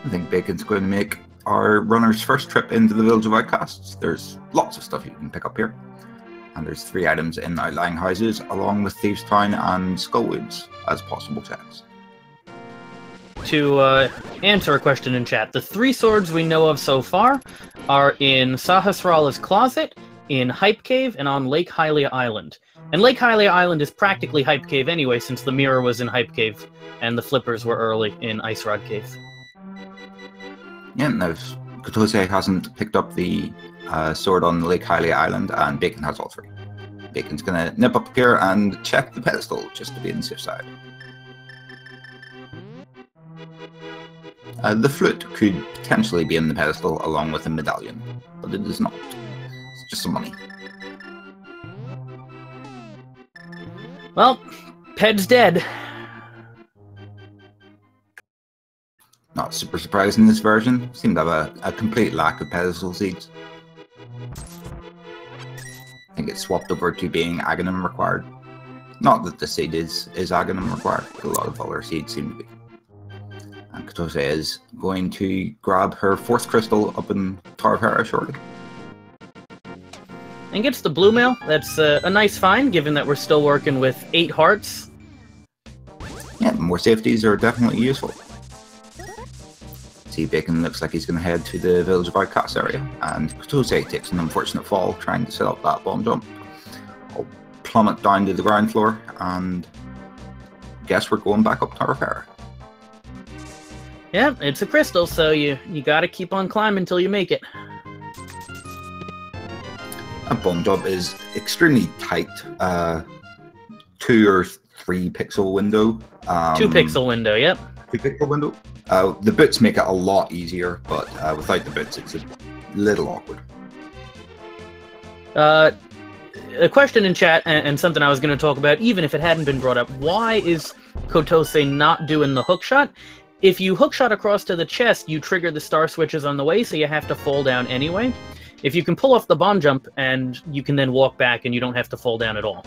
I think Bacon's going to make our runner's first trip into the Village of Outcasts. There's lots of stuff you can pick up here. And there's 3 items in outlying houses, along with Thieves' Town and Skullwoods as possible checks. To answer a question in chat, the 3 swords we know of so far are in Sahasrala's Closet, in Hype Cave, and on Lake Hylia Island. And Lake Hylia Island is practically Hype Cave anyway, since the mirror was in Hype Cave, and the flippers were early in Ice Rod Cave. Yeah, now Kotose hasn't picked up the sword on Lake Hylia Island, and Bacon has all 3. Bacon's going to nip up here and check the pedestal, just to be on the safe side. The flute could potentially be in the pedestal along with a medallion, but it is not. It's just some money. Well, Ped's dead. Not super surprised in this version. Seem to have a complete lack of pedestal seeds. I think it's swapped over to being Aghanim required. Not that the seed is Aghanim required, but a lot of other seeds seem to be. And Kotose is going to grab her 4th crystal up in Tower of Hera shortly. And gets the blue mail. That's a nice find, given that we're still working with 8 hearts. Yeah, more safeties are definitely useful. See, Bacon looks like he's going to head to the Village of Outcasts area, and Kotose takes an unfortunate fall trying to set up that bomb jump. I'll plummet down to the ground floor, and guess we're going back up Tower of Hera. Yeah, it's a crystal, so you gotta keep on climbing until you make it. A bomb jump is extremely tight, 2 or 3 pixel window. 2 pixel window, yep. 2 pixel window. The boots make it a lot easier, but without the boots it's a little awkward. A question in chat, and something I was going to talk about, even if it hadn't been brought up, why is Kotose not doing the hookshot? If you hookshot across to the chest, you trigger the star switches on the way, so you have to fall down anyway. If you can pull off the bomb jump, and you can then walk back, and you don't have to fall down at all.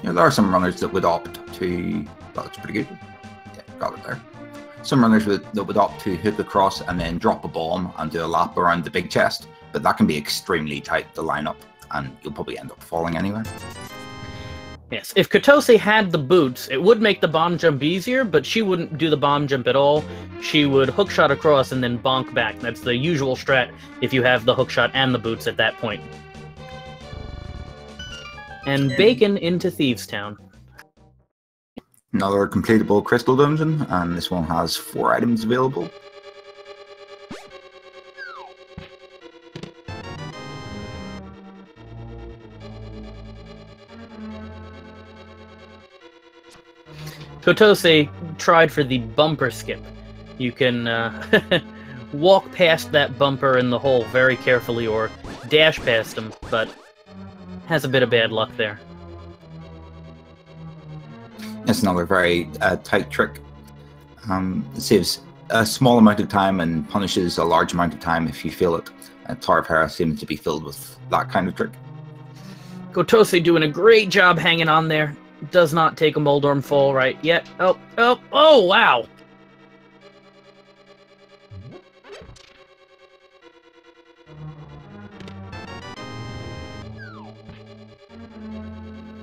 Yeah, there are some runners that would opt to... Well, that's pretty good. Yeah, got it there. Some runners that would opt to hook across and then drop a bomb and do a lap around the big chest, but that can be extremely tight to line up, and you'll probably end up falling anyway. Yes, if Kotose had the boots, it would make the bomb jump easier, but she wouldn't do the bomb jump at all. She would hookshot across and then bonk back. That's the usual strat if you have the hookshot and the boots at that point. And Bacon into Thieves' Town. Another completable crystal dungeon, and this one has 4 items available. Kotose tried for the bumper skip. You can walk past that bumper in the hole very carefully or dash past him, but has a bit of bad luck there. It's another very tight trick. It saves a small amount of time and punishes a large amount of time if you fail it. Tower of Hera seems to be filled with that kind of trick. Kotose doing a great job hanging on there. Does not take a Moldorm fall right yet. Oh, wow!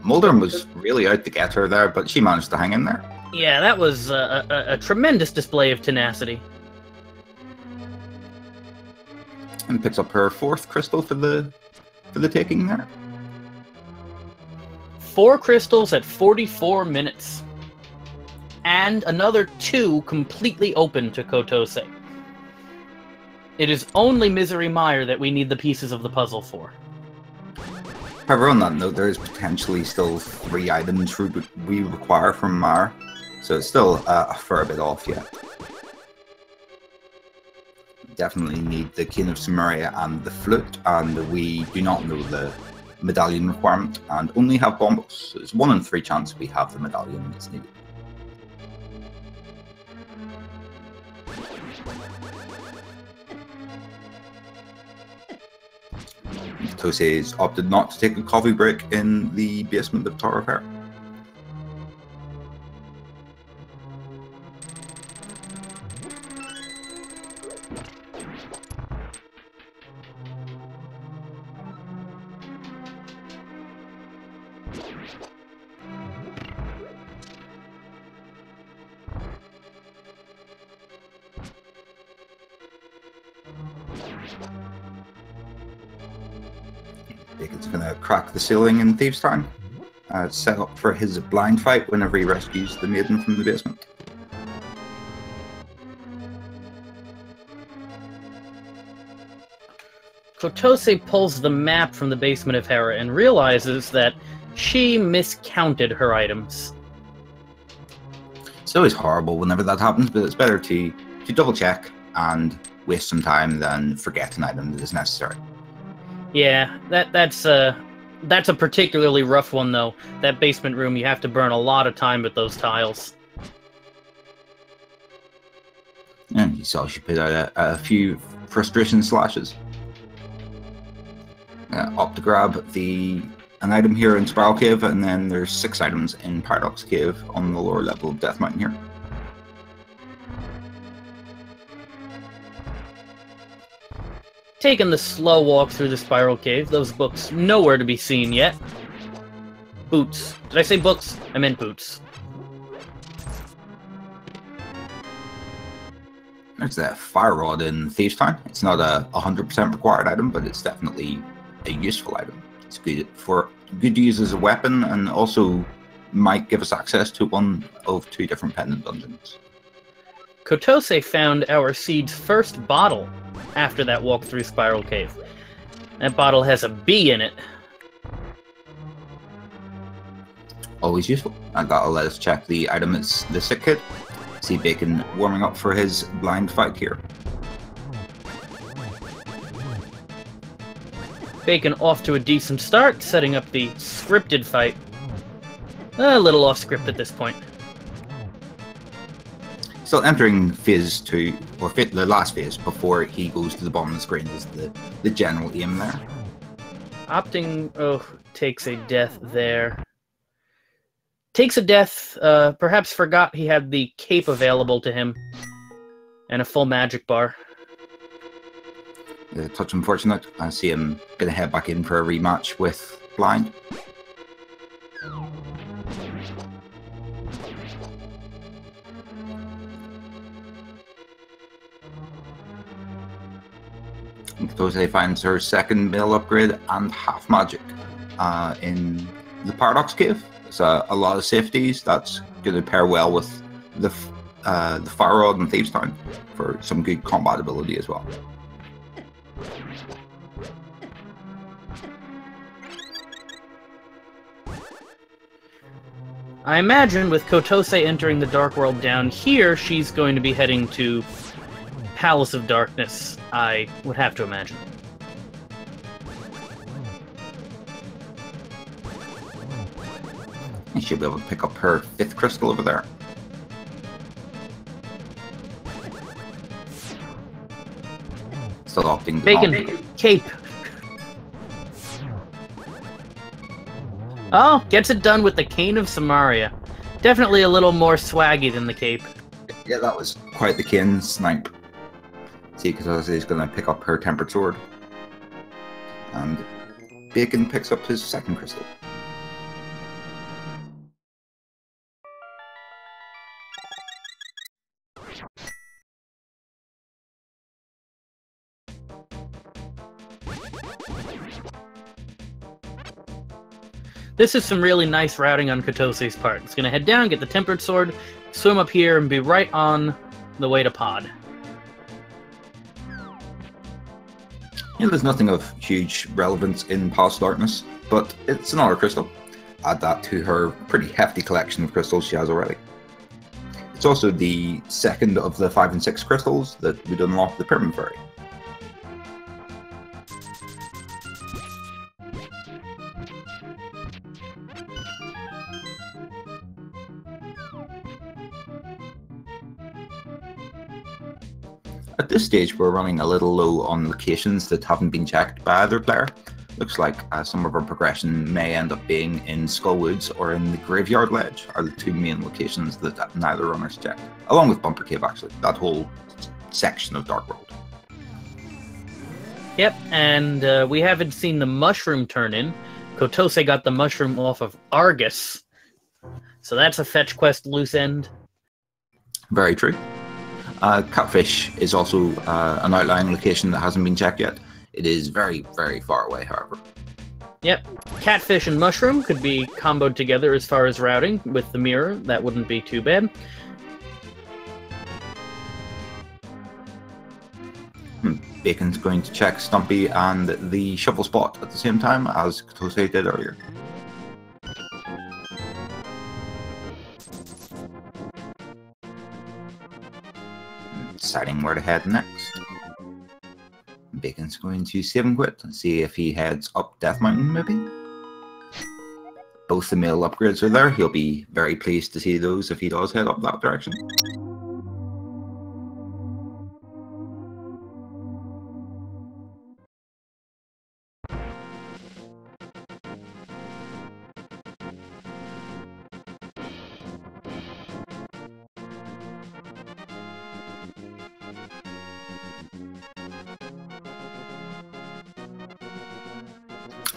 Moldorm was really out to get her there, but she managed to hang in there. Yeah, that was a tremendous display of tenacity. And picks up her 4th crystal for the taking there. 4 crystals at 44 minutes. And another 2 completely open to Kotose. It is only Misery Mire that we need the pieces of the puzzle for. However, on that note, there is potentially still 3 items we require from Mire, so it's still a fair bit off yet. Definitely need the King of Sumeria and the flute, and we do not know the medallion requirement, and only have bombos. So it's 1 in 3 chance we have the medallion that's needed. Kotose's opted not to take a coffee break in the basement of Tower of Hera. Bacon's going to crack the ceiling in Thieves' Town, set up for his blind fight whenever he rescues the maiden from the basement. Kotose pulls the map from the basement of Hera and realizes that she miscounted her items. It's always horrible whenever that happens, but it's better to double check and waste some time than forget an item that is necessary. Yeah, that's a particularly rough one, though. That basement room, you have to burn a lot of time with those tiles. And you saw she put out a few frustration slashes. Up to grab an item here in Spiral Cave, and then there's 6 items in Paradox Cave on the lower level of Death Mountain here. Taking the slow walk through the Spiral Cave, those books nowhere to be seen yet. Boots. Did I say books? I meant boots. There's that Fire Rod in Thieves' Town. It's not a 100% required item, but it's definitely a useful item. It's good to use as a weapon, and also might give us access to one of 2 different pendant dungeons. Kotose found our seed's first bottle after that walk through Spiral Cave. That bottle has a bee in it. Always useful. And that'll let us check the item as the sick kid. See Bacon warming up for his blind fight here. Bacon off to a decent start, setting up the scripted fight. A little off script at this point. So entering phase 2, or the last phase before he goes to the bottom of the screen, is the general aim there. Takes a death there. Takes a death, perhaps forgot he had the cape available to him. And a full magic bar. A touch unfortunate. I see him gonna head back in for a rematch with Blind. Kotose finds her second mill upgrade and half magic in the Paradox Cave. It's a lot of safeties. That's going to pair well with the Fire Rod and Thieves' Town for some good compatibility as well. I imagine with Kotose entering the Dark World down here, she's going to be heading to Palace of Darkness, I would have to imagine. And she'll be able to pick up her 5th crystal over there. Still opting Bacon, cape. Oh, gets it done with the Cane of Samaria. Definitely a little more swaggy than the cape. Yeah, that was quite the cane snipe. See, because he's going to pick up her Tempered Sword. And Bacon picks up his 2nd crystal. This is some really nice routing on Kotose's part. It's going to head down, get the Tempered Sword, swim up here, and be right on the way to Pod. Yeah, there's nothing of huge relevance in Palace of Darkness, but it's another crystal. Add that to her pretty hefty collection of crystals she has already. It's also the 2nd of the 5 and 6 crystals that would unlock the Pyramid Fairy. At this stage, we're running a little low on locations that haven't been checked by either player. Looks like some of our progression may end up being in Skullwoods or in the Graveyard Ledge, are the two main locations that neither runner's checked. Along with Bumper Cave, actually, that whole section of Dark World. Yep, and we haven't seen the mushroom turn in. Kotose got the mushroom off of Argus, so that's a fetch quest loose end. Very true. Catfish is also an outlying location that hasn't been checked yet. It is very, very far away, however. Yep, Catfish and Mushroom could be comboed together as far as routing with the mirror. That wouldn't be too bad. Bacon's going to check Stumpy and the shovel spot at the same time as Kotose did earlier. Deciding where to head next. Bacon's going to save and quit and see if he heads up Death Mountain, maybe? Both the mail upgrades are there. He'll be very pleased to see those if he does head up that direction.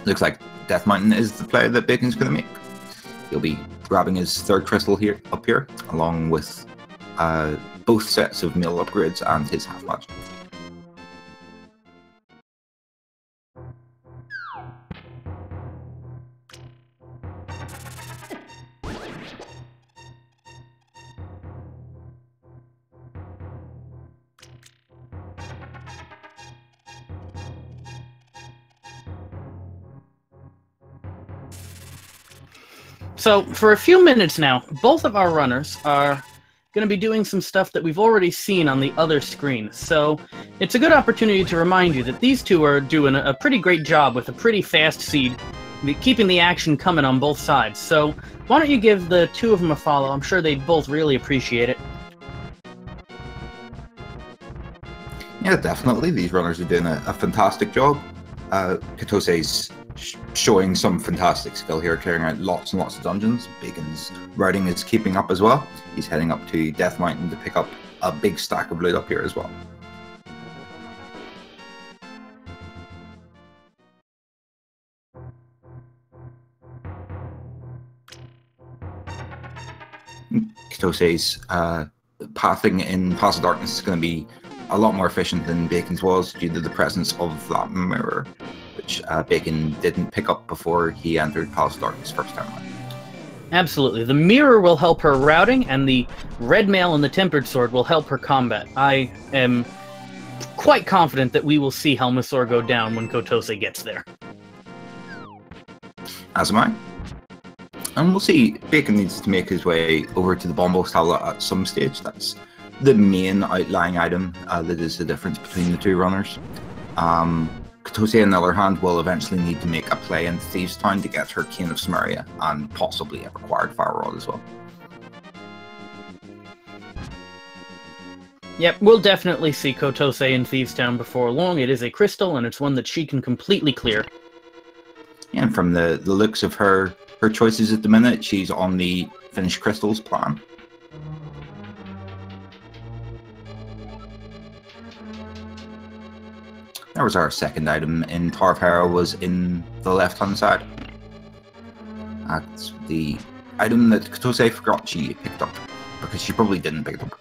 Looks like Death Mountain is the play that Bacon's going to make. He'll be grabbing his third crystal up here, along with both sets of mill upgrades and his half magic. So, for a few minutes now, both of our runners are going to be doing some stuff that we've already seen on the other screen. So, it's a good opportunity to remind you that these two are doing a pretty great job with a pretty fast seed, keeping the action coming on both sides. So, why don't you give the two of them a follow? I'm sure they'd both really appreciate it. Yeah, definitely. These runners are doing a fantastic job. Kotose's showing some fantastic skill here, clearing out lots and lots of dungeons. Bacon's routing is keeping up as well. He's heading up to Death Mountain to pick up a big stack of loot up here as well. Kotose's pathing in Pass of Darkness is going to be a lot more efficient than Bacon's was due to the presence of that mirror, which Bacon didn't pick up before he entered Pass of Darkness first time around. Absolutely. The mirror will help her routing, and the red mail and the tempered sword will help her combat. I am quite confident that we will see Helmasaur go down when Kotose gets there. As am I. And we'll see. Bacon needs to make his way over to the Bombo tablet at some stage. That's the main outlying item that is the difference between the two runners. Kotose, on the other hand, will eventually need to make a play in Thieves Town to get her Cane of Samaria and possibly a required Fire Rod as well. Yep, we'll definitely see Kotose in Thieves Town before long. It is a crystal, and it's one that she can completely clear. And from the looks of her choices at the minute, she's on the Finished Crystals plan. That was our second item in Tower of Hera, was in the left-hand side. That's the item that Kotose forgot she picked up, because she probably didn't pick it up.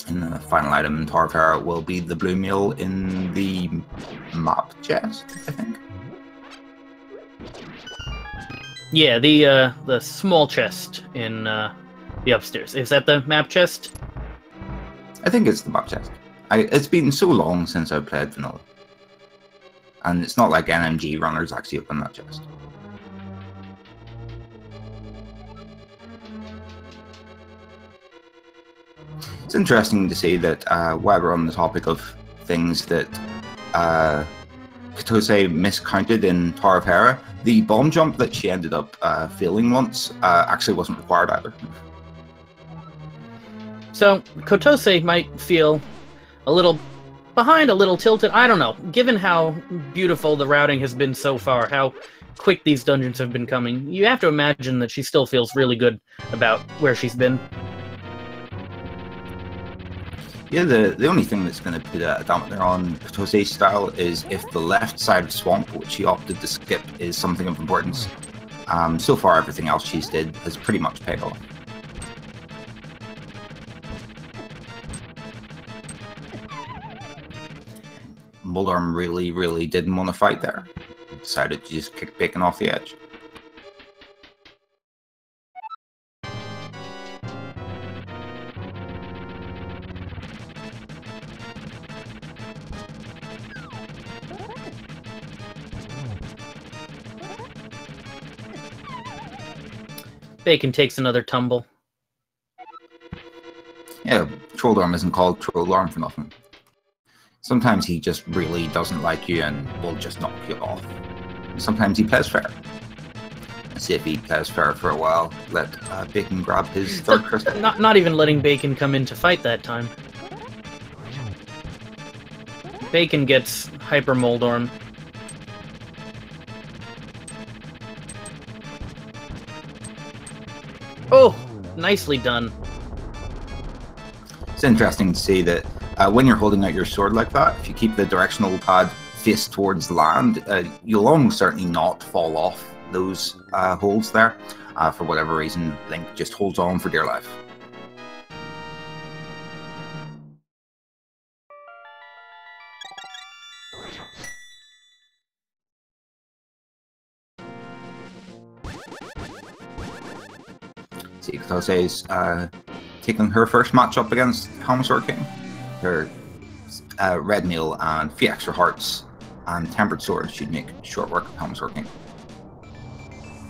And the final item in Tower of Hera will be the blue meal in the map chest, I think. Yeah, the small chest in the upstairs. Is that the map chest? I think it's the map chest. It's been so long since I played Vanilla. And it's not like NMG runners actually open that chest. It's interesting to see that while we're on the topic of things that Kotose miscounted in Tower of Hera, the bomb jump that she ended up failing once actually wasn't required either. So, Kotose might feel a little behind, a little tilted. I don't know. Given how beautiful the routing has been so far, how quick these dungeons have been coming, you have to imagine that she still feels really good about where she's been. Yeah, the only thing that's going to put a dampener on Kotose's style is if the left side of Swamp, which she opted to skip, is something of importance. So far, everything else she's did has pretty much paid off. Mulderm really didn't want to fight there. Decided to just kick Bacon off the edge. Bacon takes another tumble. Yeah, Trolldorm isn't called Trolldorm for nothing. Sometimes he just really doesn't like you and will just knock you off. Sometimes he plays fair. Let's see if he plays fair for a while. Let Bacon grab his third crystal. Not even letting Bacon come in to fight that time. Bacon gets Hyper Moldorm. Oh, nicely done. It's interesting to see that when you're holding out your sword like that, if you keep the directional pad faced towards land, you'll almost certainly not fall off those holes there. For whatever reason, Link just holds on for dear life. See, Kotose's taking her first matchup against Helmasaur King. Her Red Meal and few extra hearts and Tempered Sword should make short work of Helmasaur King.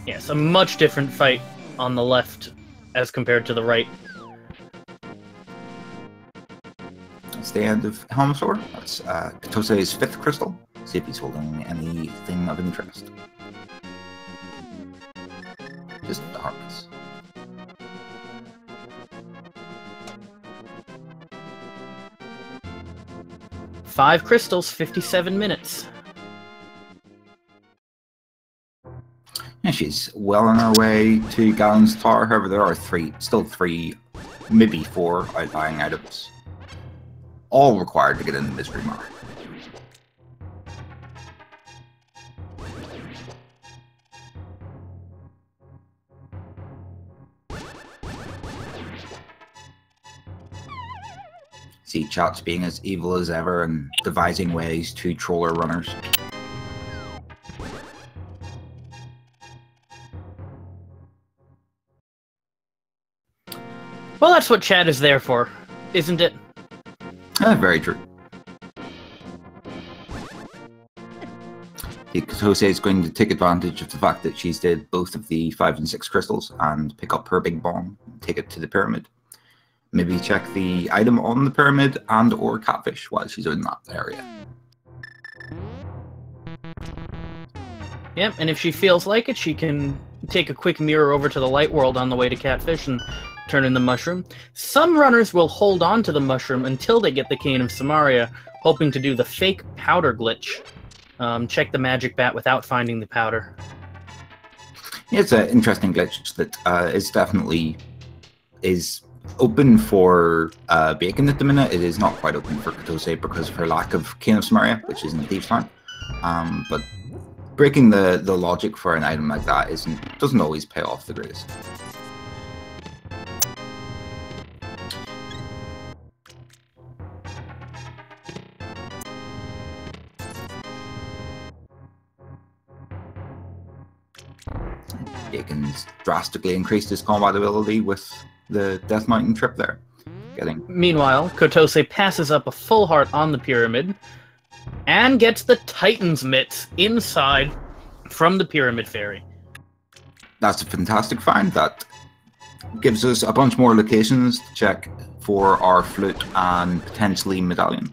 Yes, a much different fight on the left as compared to the right. That's the end of Helmasaur. That's Kotose's 5th crystal. See if he's holding anything of interest. Just the hearts. Five crystals, 57 minutes. Yeah, she's well on her way to Galen's Tower. However, there are still three, maybe 4 outlying items. All required to get in the Mystery Mart. See chat's being as evil as ever and devising ways to troll our runners. Well, that's what chat is there for, isn't it? Very true. Kotose is going to take advantage of the fact that she's did both of the 5 and 6 crystals and pick up her big bomb and take it to the pyramid. Maybe check the item on the pyramid and or catfish while she's in that area. Yep, and if she feels like it, she can take a quick mirror over to the light world on the way to catfish and turn in the mushroom. Some runners will hold on to the mushroom until they get the Cane of Samaria, hoping to do the fake powder glitch. Check the magic bat without finding the powder. Yeah, it's an interesting glitch that is definitely open for Bacon at the minute. It is not quite open for Kotose because of her lack of Cane of Samaria, which is in Thieves' Town. But breaking the logic for an item like that doesn't always pay off the greatest. Bacon's drastically increased his combat ability with the Death Mountain trip there. Meanwhile, Kotose passes up a full heart on the pyramid and gets the Titan's Mitts inside from the Pyramid Fairy. That's a fantastic find. That gives us a bunch more locations to check for our flute and potentially medallion.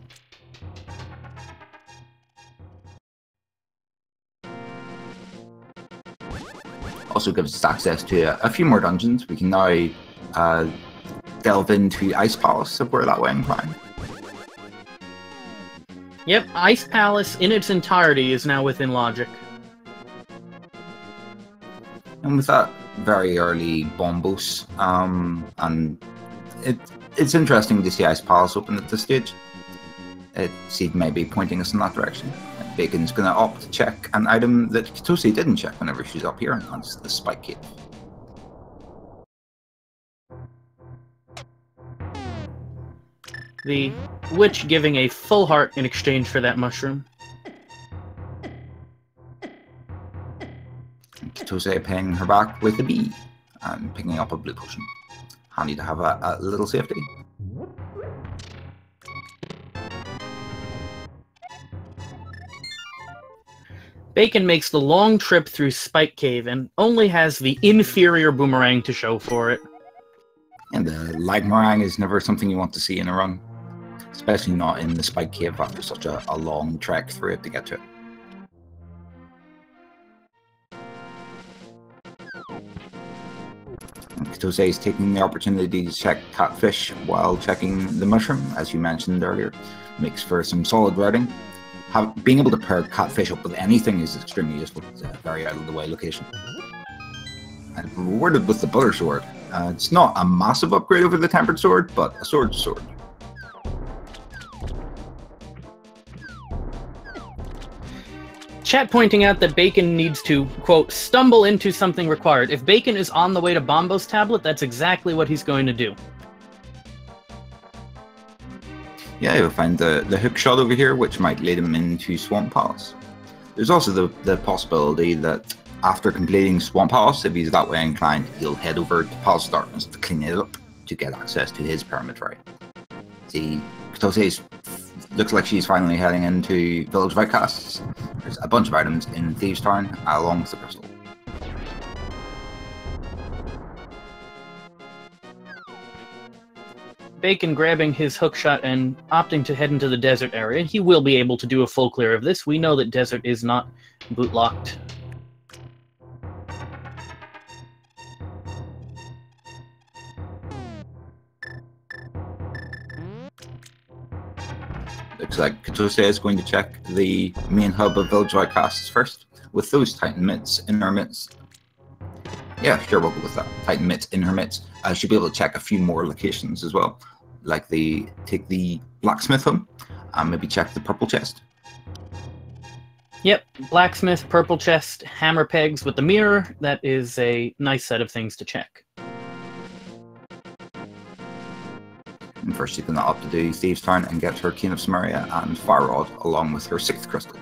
Also gives us access to a few more dungeons. We can now delve into Ice Palace if we're that way inclined. Yep, Ice Palace in its entirety is now within logic. And with that very early bombos, and it's interesting to see Ice Palace open at this stage. Seed may be pointing us in that direction. Bacon's going to opt to check an item that Kotose didn't check whenever she's up here, and that's the Spike Cave. The witch giving a full heart in exchange for that mushroom. Kotose paying her back with a bee and picking up a blue potion. Handy to have a little safety. Bacon makes the long trip through Spike Cave and only has the inferior boomerang to show for it. And the light meringue is never something you want to see in a run, especially not in the Spike Cave after such a long trek through it to get to it. Kotose is taking the opportunity to check Catfish while checking the mushroom, as you mentioned earlier. Makes for some solid routing. Being able to pair Catfish up with anything is extremely useful. It's a very out-of-the-way location. And rewarded with the Butter Sword. It's not a massive upgrade over the Tempered Sword, but a sword's a sword. Chat pointing out that Bacon needs to, quote, stumble into something required. If Bacon is on the way to Bombo's tablet, that's exactly what he's going to do. Yeah, you'll find the hook shot over here, which might lead him into Swamp Palace. There's also the possibility that after completing Swamp Palace, if he's that way inclined, he'll head over to Palace of Darkness to clean it up to get access to his Pyramid Fairy. See, Kotose looks like she's finally heading into Village of Outcasts. There's a bunch of items in Thieves' Town along with the crystal. Bacon grabbing his hookshot and opting to head into the desert area. He will be able to do a full clear of this. We know that desert is not bootlocked. Looks like Kotose is going to check the main hub of Village of Outcasts first, with those Titan Mitts in her midst. Yeah, sure, we'll go with that. Titan Mitts in her midst. She'll be able to check a few more locations as well, like take the Blacksmith home, and maybe check the Purple Chest. Yep, Blacksmith, Purple Chest, Hammer Pegs with the mirror. That is a nice set of things to check. And first she's going to opt to do Thieves' Town and get her Keen of Samaria and Fire Rod along with her 6th crystal.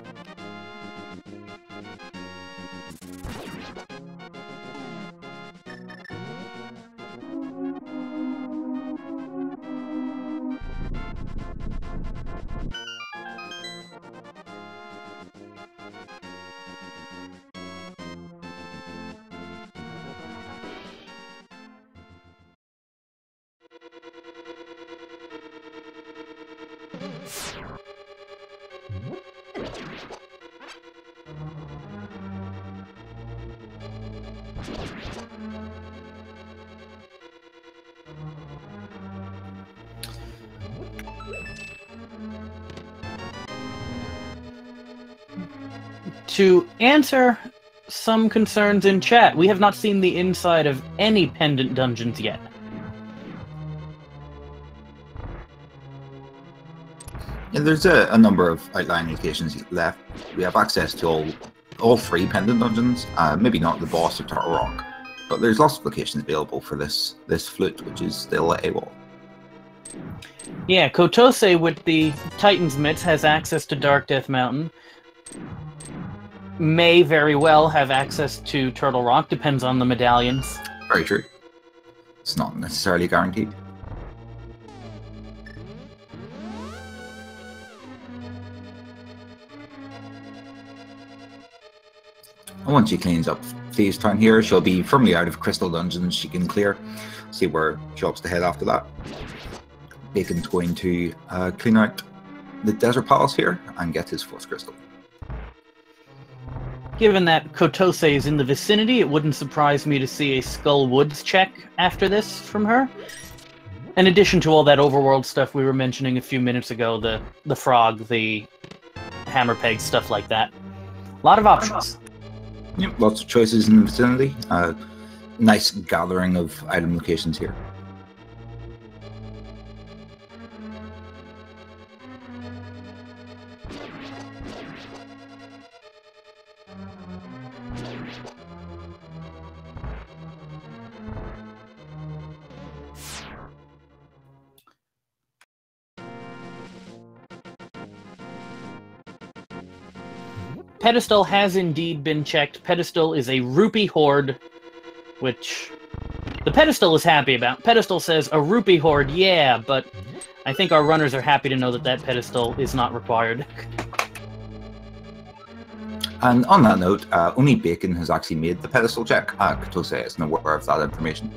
To answer some concerns in chat, we have not seen the inside of any pendant dungeons yet. Yeah, there's a number of outlying locations left. We have access to all 3 pendant dungeons, maybe not the boss of Turtle Rock, but there's lots of locations available for this flute, which is still AWOL. Yeah, Kotose with the Titan's Mitts has access to Dark Death Mountain. May very well have access to Turtle Rock, depends on the medallions. Very true. It's not necessarily guaranteed. And once she cleans up Thieves' Town here, she'll be firmly out of crystal dungeons she can clear. See where she opts to head after that. Bacon's going to clean out the Desert Palace here and get his 4th crystal. Given that Kotose is in the vicinity, it wouldn't surprise me to see a Skull Woods check after this from her. In addition to all that overworld stuff we were mentioning a few minutes ago, the frog, the hammer pegs, stuff like that. A lot of options. Yep, lots of choices in the vicinity. Nice gathering of item locations here. Pedestal has indeed been checked. Pedestal is a rupee hoard, which the pedestal is happy about. Pedestal says, a rupee hoard, yeah, but I think our runners are happy to know that that pedestal is not required. And on that note, only Bacon has actually made the pedestal check. Kotose isn't aware of that information.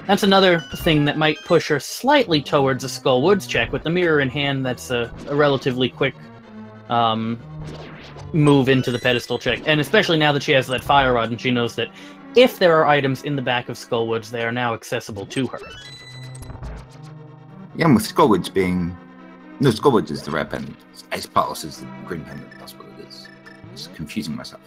That's another thing that might push her slightly towards a Skull Woods check. With the mirror in hand, that's a relatively quick move into the pedestal check. And especially now that she has that fire rod and she knows that if there are items in the back of Skull Woods, they are now accessible to her. Yeah, and with Skull Woods being... No, Skull Woods is the red pendant. Ice Palace is the green pendant. That's what it is. It's confusing myself.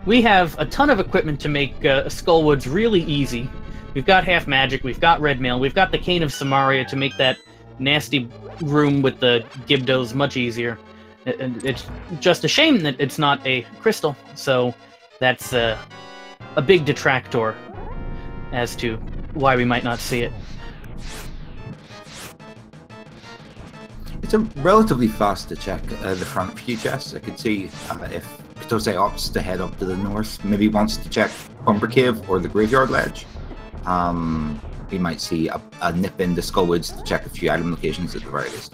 We have a ton of equipment to make Skullwoods really easy. We've got half magic, we've got red mail, we've got the Cane of Samaria to make that nasty room with the Gibdos much easier. It's just a shame that it's not a crystal, so that's a big detractor as to why we might not see it. It's a relatively fast to check the front few chests. I could see if Kotose opts to head up to the north, maybe wants to check Umber Cave or the Graveyard Ledge. We might see a nip into Skullwoods to check a few item locations at the very least.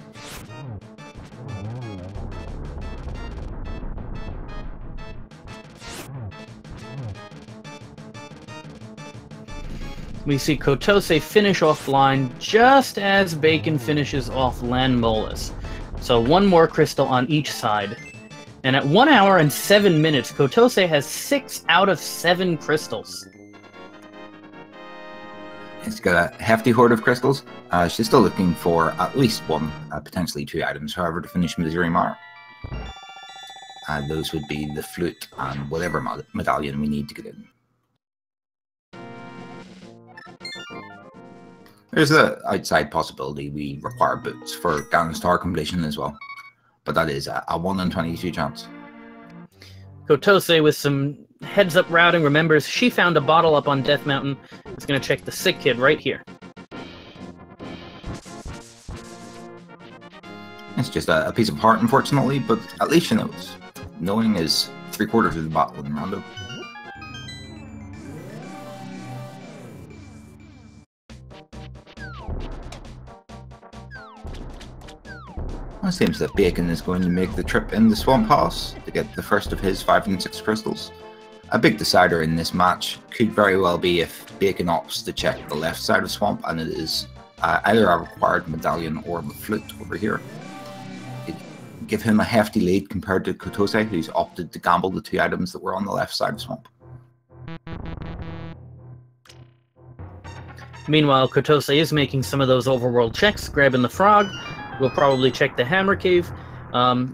We see Kotose finish offline just as Bacon finishes off Landmolas. So one more crystal on each side. And at 1 hour and 7 minutes, Kotose has 6 out of 7 crystals. It's got a hefty hoard of crystals. She's still looking for at least one, potentially 2 items, however, to finish Missouri Mar. Those would be the flute and whatever medallion we need to get in. There's an outside possibility we require boots for Ganon's Tower completion as well. But that is a 1 in 22 chance. Kotose, with some heads-up routing, remembers she found a bottle up on Death Mountain. It's going to check the sick kid right here. It's just a piece of heart, unfortunately, but at least she knows. Knowing is 3/4 of the battle in Rando. It seems that Bacon is going to make the trip in the Swamp House to get the first of his 5 and 6 crystals. A big decider in this match could very well be if Bacon opts to check the left side of Swamp, and it is either a required medallion or the flute over here. It'd give him a hefty lead compared to Kotose, who's opted to gamble the 2 items that were on the left side of Swamp. Meanwhile, Kotose is making some of those overworld checks, grabbing the frog. We'll probably check the Hammer Cave.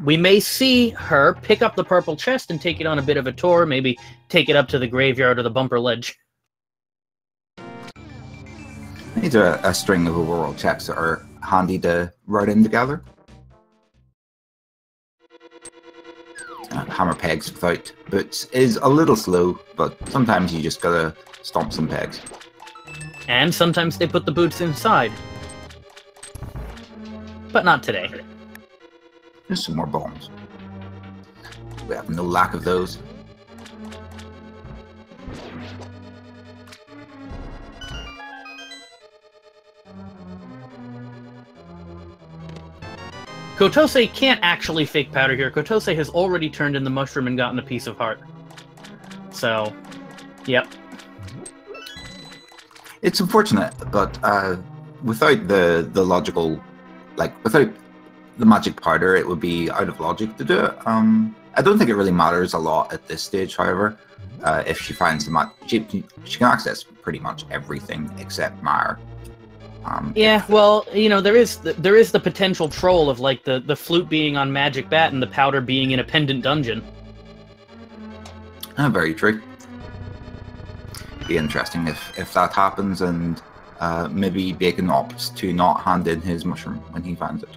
We may see her pick up the purple chest and take it on a bit of a tour, maybe take it up to the graveyard or the bumper ledge. These are a string of overworld checks that are handy to write in together. Hammer pegs without boots is a little slow, but sometimes you just gotta stomp some pegs. And sometimes they put the boots inside. But not today. There's some more bombs. We have no lack of those. Kotose can't actually fake powder here. Kotose has already turned in the mushroom and gotten a piece of heart. So, yep. It's unfortunate, but without the logical... without the magic powder, it would be out of logic to do it. I don't think it really matters a lot at this stage, however. if she finds the map. She can access pretty much everything except Mire. Yeah, well, you know, there is the potential troll of like the flute being on Magic Bat and the powder being in a pendant dungeon. Very true. Be interesting if that happens, and maybe Bacon opts to not hand in his mushroom when he finds it.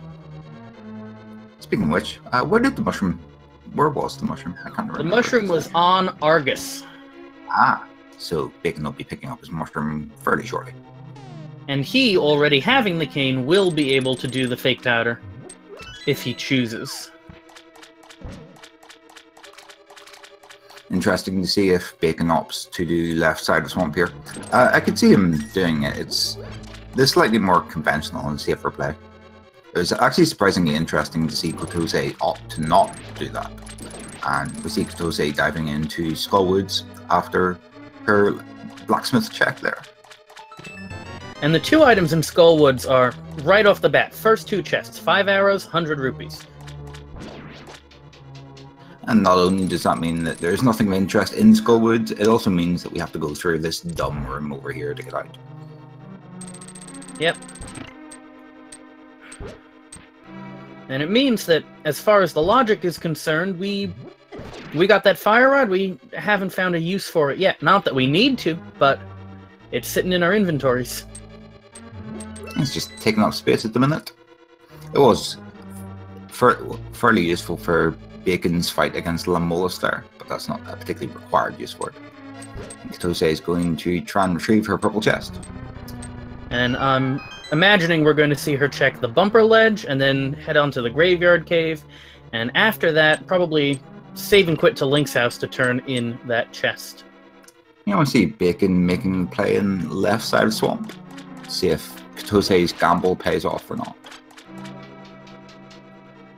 Speaking of which, where was the mushroom? I can't remember. The mushroom was on Argus. Ah, so Bacon will be picking up his mushroom fairly shortly. And he, already having the cane, will be able to do the fake powder if he chooses. Interesting to see if Bacon opts to do left side of swamp here. I could see him doing it. It's slightly more conventional and safer play. It was actually surprisingly interesting to see Kotose opt to not do that. And we see Kotose diving into Skullwoods after her blacksmith check there. And the 2 items in Skullwoods are, right off the bat, first 2 chests, 5 arrows, 100 rupees. And not only does that mean that there's nothing of interest in Skullwoods, it also means that we have to go through this dumb room over here to get out. Yep. And it means that, as far as the logic is concerned, we got that fire rod, we haven't found a use for it yet. Not that we need to, but it's sitting in our inventories. It's just taking up space at the minute. It was fairly useful for Bacon's fight against Lamolus there, but that's not a particularly required use for it. Kotose is going to try and retrieve her purple chest. And I'm imagining we're going to see her check the bumper ledge, and then head on to the graveyard cave, and after that, probably save and quit to Link's house to turn in that chest. You want to see Bacon making the play in left side of swamp. See if Kotose's gamble pays off or not.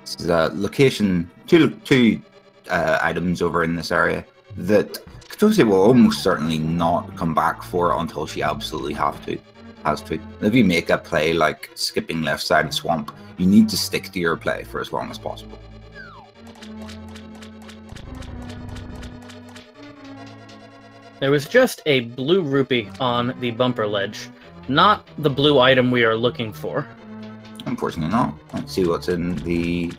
This is a location, two items over in this area that Kotose will almost certainly not come back for until she absolutely has to. If you make a play like skipping left side of swamp, you need to stick to your play for as long as possible. There was just a blue rupee on the bumper ledge, not the blue item we are looking for. Unfortunately not. Let's see what's in the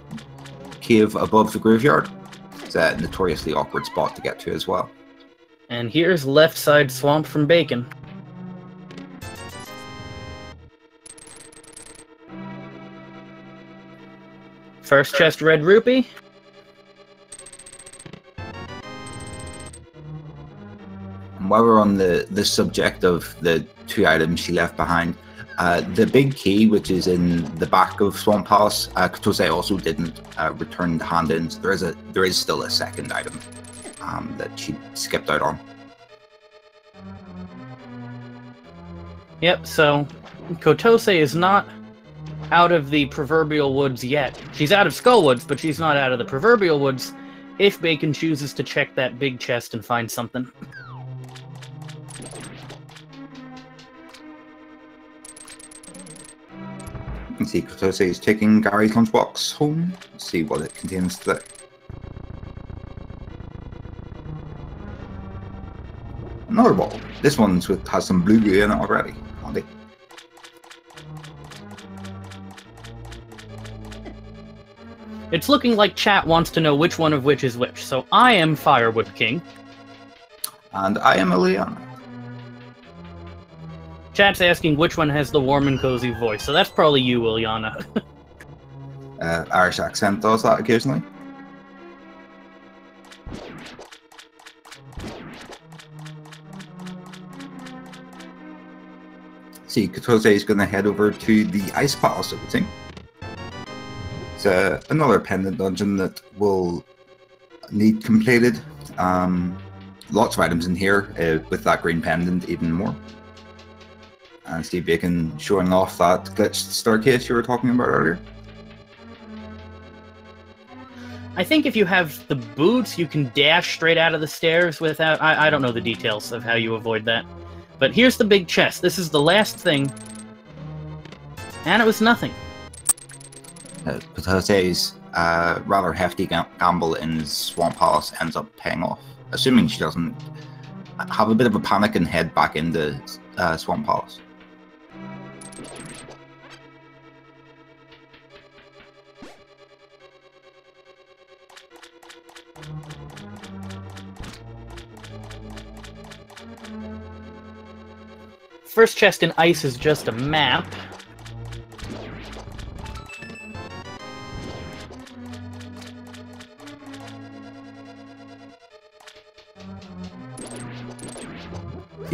cave above the graveyard. It's a notoriously awkward spot to get to as well. And here's left side swamp from Bacon. First chest red rupee. And while we're on the subject of the 2 items she left behind, the big key, which is in the back of Swamp Palace, Kotose also didn't return to hand in, so there is still a second item that she skipped out on. Yep, so Kotose is not out of the proverbial woods yet. She's out of Skullwoods, but she's not out of the proverbial woods if Bacon chooses to check that big chest and find something. You can see Kotose is taking Gary's lunchbox home. Let's see what it contains today. Another bottle. This one's has some blue goo in it already. Handy. It's looking like chat wants to know which one of which is which, so I am Firewood King. And I am Ileana. Chat's asking which one has the warm and cozy voice, so that's probably you, Ileana. Irish accent does that occasionally. See, Kotose is going to head over to the Ice Palace, I would think. It's another pendant dungeon that will need completed. Lots of items in here, with that green pendant even more. And Steve Bacon showing off that glitched staircase you were talking about earlier. I think if you have the boots, you can dash straight out of the stairs without... I don't know the details of how you avoid that. But here's the big chest. This is the last thing. And it was nothing. Kotose's rather hefty gamble in Swamp Palace ends up paying off. assuming she doesn't have a bit of a panic and head back into Swamp Palace. First chest in ice is just a map.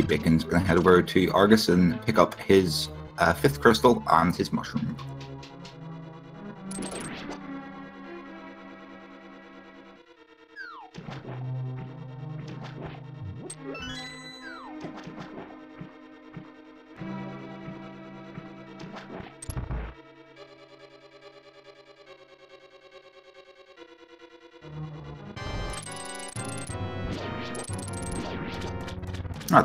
Bacon's going to head over to Argus and pick up his 5th crystal and his mushroom.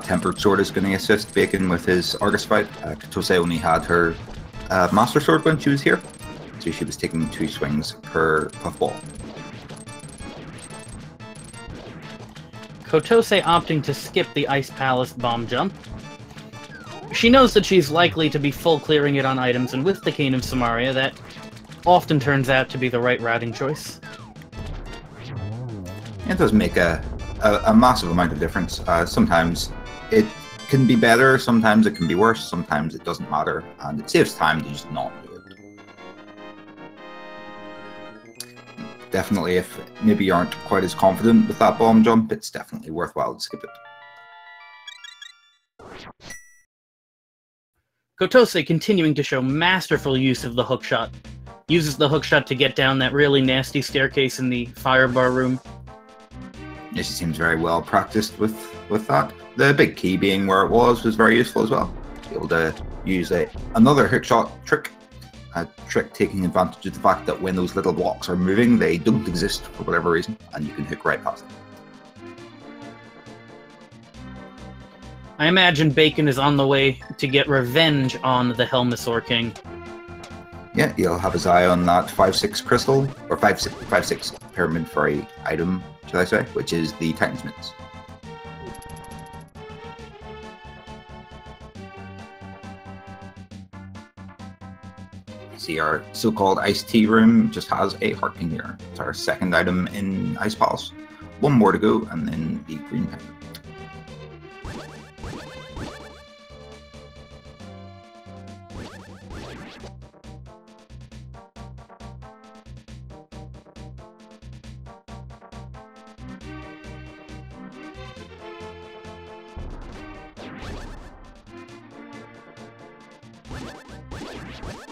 Tempered Sword is going to assist Bacon with his Argus fight. Kotose only had her Master Sword when she was here, so she was taking 2 swings per puffball. Kotose opting to skip the Ice Palace bomb jump. She knows that she's likely to be full clearing it on items, and with the Cane of Samaria, that often turns out to be the right routing choice. It does make a massive amount of difference. Sometimes it can be better, sometimes it can be worse, sometimes it doesn't matter, and it saves time to just not do it. Definitely, if maybe you aren't quite as confident with that bomb jump, it's definitely worthwhile to skip it. Kotose continuing to show masterful use of the hookshot. Uses the hookshot to get down that really nasty staircase in the firebar room. Yeah, she seems very well practiced with that. The big key being where it was very useful as well. Be able to use another hookshot trick. A trick taking advantage of the fact that when those little blocks are moving, they don't exist for whatever reason, and you can hook right past them. I imagine Bacon is on the way to get revenge on the Helmasaur King. Yeah, he'll have his eye on that 5/6 crystal, or 5/6 pyramid fairy item, shall I say, which is the Titan's Mitts. See, our so-called iced tea room just has a heart king here. It's our 2nd item in Ice Palace. 1 more to go, and then the green pendant.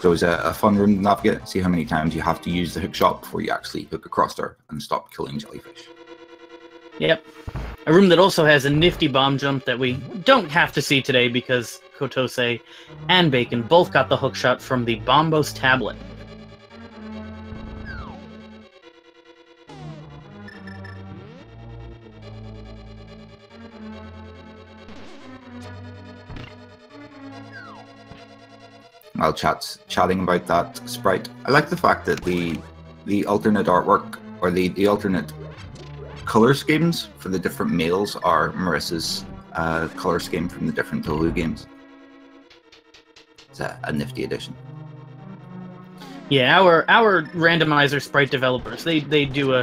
So it's a fun room to navigate. See how many times you have to use the hook shot before you actually hook across there and stop killing jellyfish. Yep. A room that also has a nifty bomb jump that we don't have to see today because Kotose and Bacon both got the hook shot from the Bombos tablet. While chatting about that sprite, I like the fact that the alternate artwork, or the alternate color schemes for the different males are Marissa's color scheme from the different Touhou games. It's a nifty addition. Yeah, our randomizer sprite developers, they do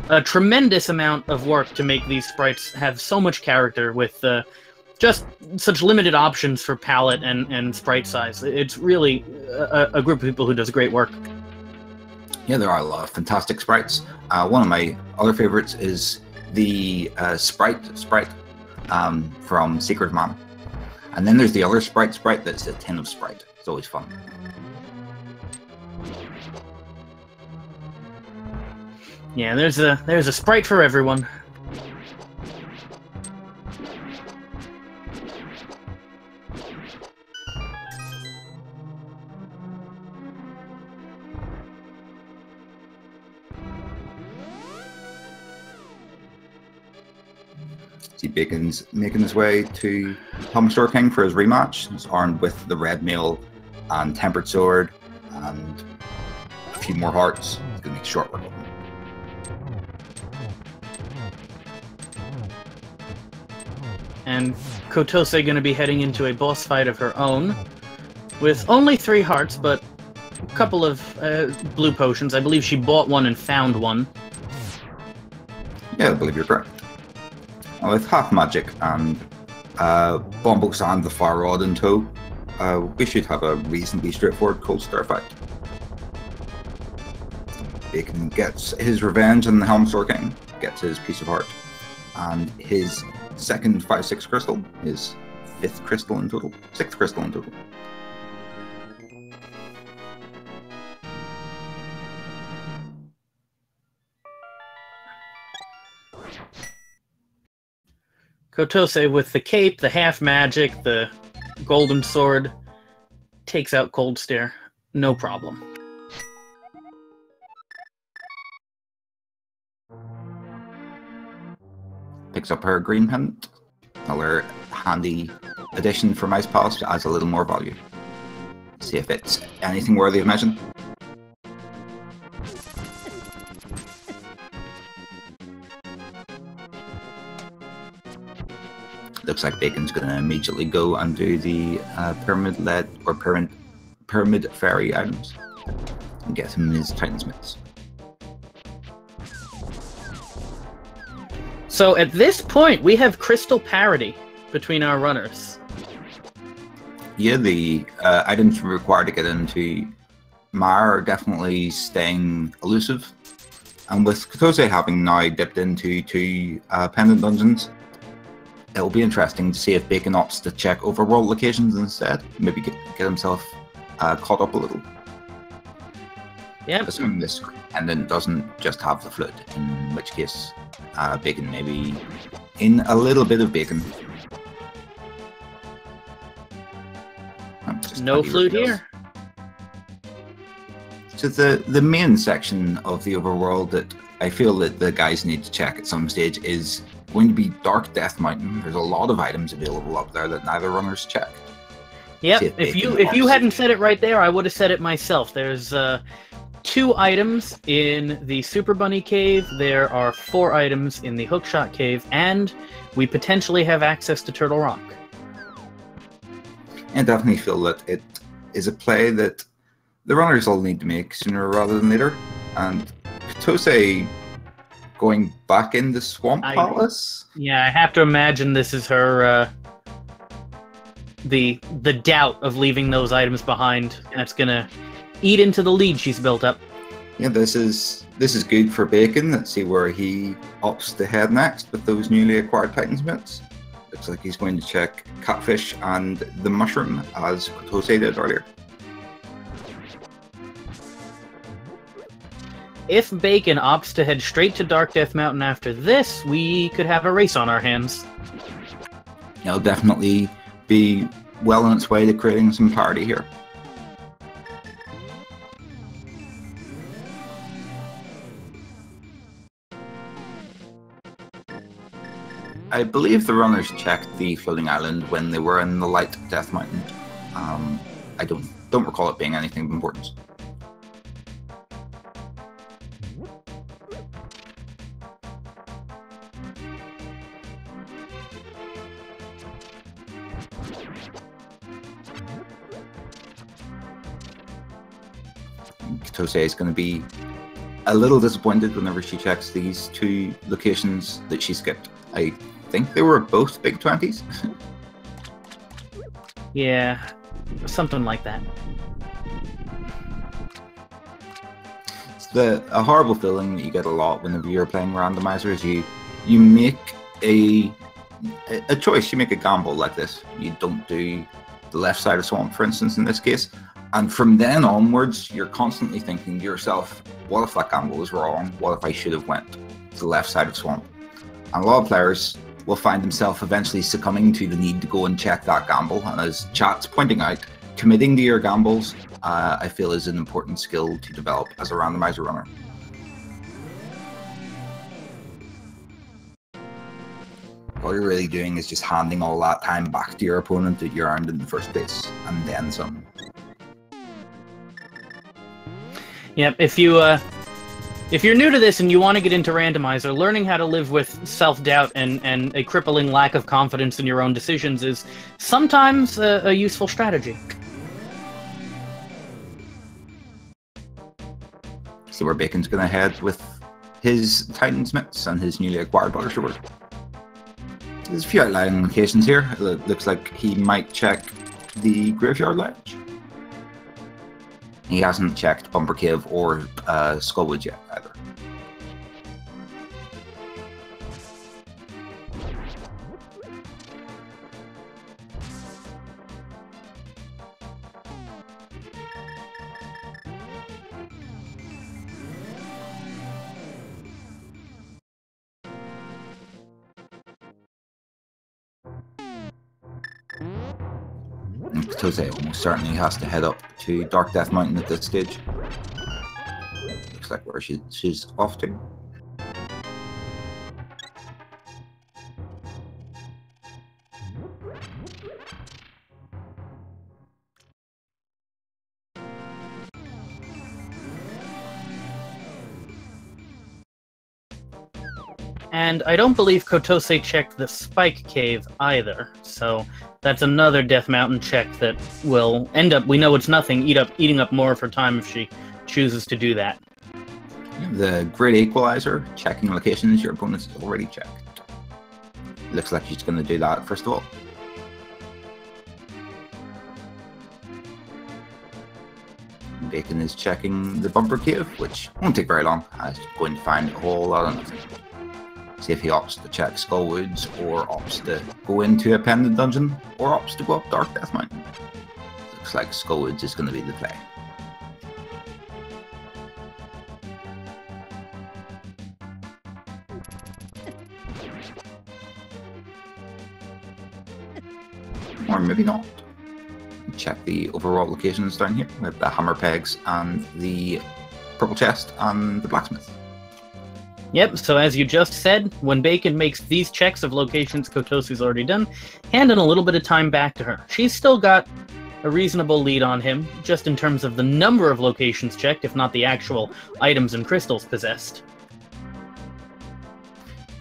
a tremendous amount of work to make these sprites have so much character with just such limited options for palette and sprite size. It's really a group of people who does great work. Yeah, there are a lot of fantastic sprites. One of my other favorites is the sprite from Secret of Mana. And then there's the other sprite that's a tin of sprite. It's always fun. Yeah, there's a sprite for everyone. See, Bacon's making his way to Helmasaur King for his rematch. He's armed with the red mail and tempered sword and a few more hearts. He's going to make short work of them. And Kotose going to be heading into a boss fight of her own, with only 3 hearts, but a couple of blue potions. I believe she bought one and found one. Yeah, I believe you're correct. With half magic and Bombos and the Fire Rod in tow, we should have a reasonably straightforward cold star fight. Bacon gets his revenge on the Helmsor King, gets his piece of heart, and his second 5/6 crystal, his 5th crystal in total, 6th crystal in total. Kotose with the cape, the half magic, the golden sword, takes out Cold Stare. No problem. Picks up her green pendant. Another handy addition for Mouse Palace, adds a little more value. See if it's anything worthy of mention. Looks like Bacon's going to immediately go and do the pyramid-led or pyramid fairy items and get him his Titan's Mitts. So at this point, we have crystal parity between our runners. Yeah, the items required to get into Mar are definitely staying elusive. And with Kotose having now dipped into 2 pendant dungeons, it'll be interesting to see if Bacon opts to check overworld locations instead. Maybe get himself caught up a little. Yeah. Assuming this pendant doesn't just have the flute, in which case Bacon maybe in a little bit of Bacon. No flute here. So the main section of the overworld that I feel that the guys need to check at some stage is going to be Dark Death Mountain. There's a lot of items available up there that neither runners checked. Yep, if you hadn't said it right there, I would have said it myself. There's 2 items in the Super Bunny Cave, there are 4 items in the Hookshot Cave, and we potentially have access to Turtle Rock. I definitely feel that it is a play that the runners all need to make sooner rather than later. And Kotose going back in the Swamp Palace? Yeah, I have to imagine this is her, the doubt of leaving those items behind. That's gonna eat into the lead she's built up. Yeah, this is good for Bacon. Let's see where he opts to head next with those newly acquired Titan's Mitts. Looks like he's going to check Catfish and the Mushroom, as Kotose did earlier. If Bacon opts to head straight to Dark Death Mountain after this, we could have a race on our hands. It'll definitely be well on its way to creating some parity here. I believe the runners checked the floating island when they were in the Light Death Mountain. I don't recall it being anything of importance. Kotose is going to be a little disappointed whenever she checks these 2 locations that she skipped. I think they were both big 20s. Yeah, something like that. It's a horrible feeling that you get a lot whenever you're playing Randomizer is you make a choice, you make a gamble like this. You don't do the left side of Swamp, for instance, in this case. And from then onwards, you're constantly thinking to yourself, what if that gamble was wrong? What if I should have went to the left side of Swamp? And a lot of players will find themselves eventually succumbing to the need to go and check that gamble. And as chat's pointing out, committing to your gambles, I feel is an important skill to develop as a randomizer runner. All you're really doing is just handing all that time back to your opponent that you earned in the first place, and then some. Yep, if you If you're new to this and you want to get into Randomizer, learning how to live with self-doubt and a crippling lack of confidence in your own decisions is sometimes a useful strategy. See where Bacon's going to head with his Titan's Mitts and his newly acquired Butter Sword. There's a few outlying locations here. It looks like he might check the Graveyard Ledge. He hasn't checked Bumper Cave or Skullwood yet either. And Kotose almost certainly has to head up to Dark Death Mountain at this stage. Looks like where she's off to. And I don't believe Kotose checked the Spike Cave either, so that's another Death Mountain check that will end up, we know it's nothing, eating up more of her time if she chooses to do that. The Great Equalizer, checking locations your opponent's already checked. Looks like she's going to do that first of all. Bacon is checking the Bumper Cave, which won't take very long. He's going to find a whole lot of nothing. See if he opts to check Skullwoods, or opts to go into a Pendant Dungeon, or opts to go up Dark Death Mountain. Looks like Skullwoods is going to be the play. Or maybe not. Check the overall locations down here with the hammer pegs and the purple chest and the blacksmith. Yep, so as you just said, when Bacon makes these checks of locations Kotose's already done, handing a little bit of time back to her. She's still got a reasonable lead on him, just in terms of the number of locations checked, if not the actual items and crystals possessed.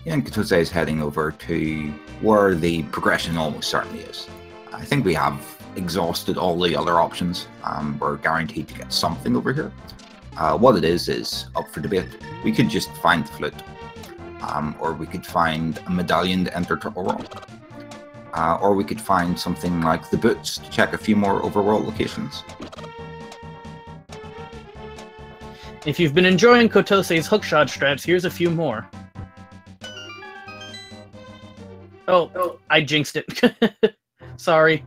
Yeah, and Kotose is heading over to where the progression almost certainly is. I think we have exhausted all the other options. We're guaranteed to get something over here. What it is up for debate. We could just find the flute, or we could find a medallion to enter Turtle Rock, or we could find something like the boots to check a few more overworld locations. If you've been enjoying Kotose's hookshot strats, here's a few more. Oh, I jinxed it. Sorry.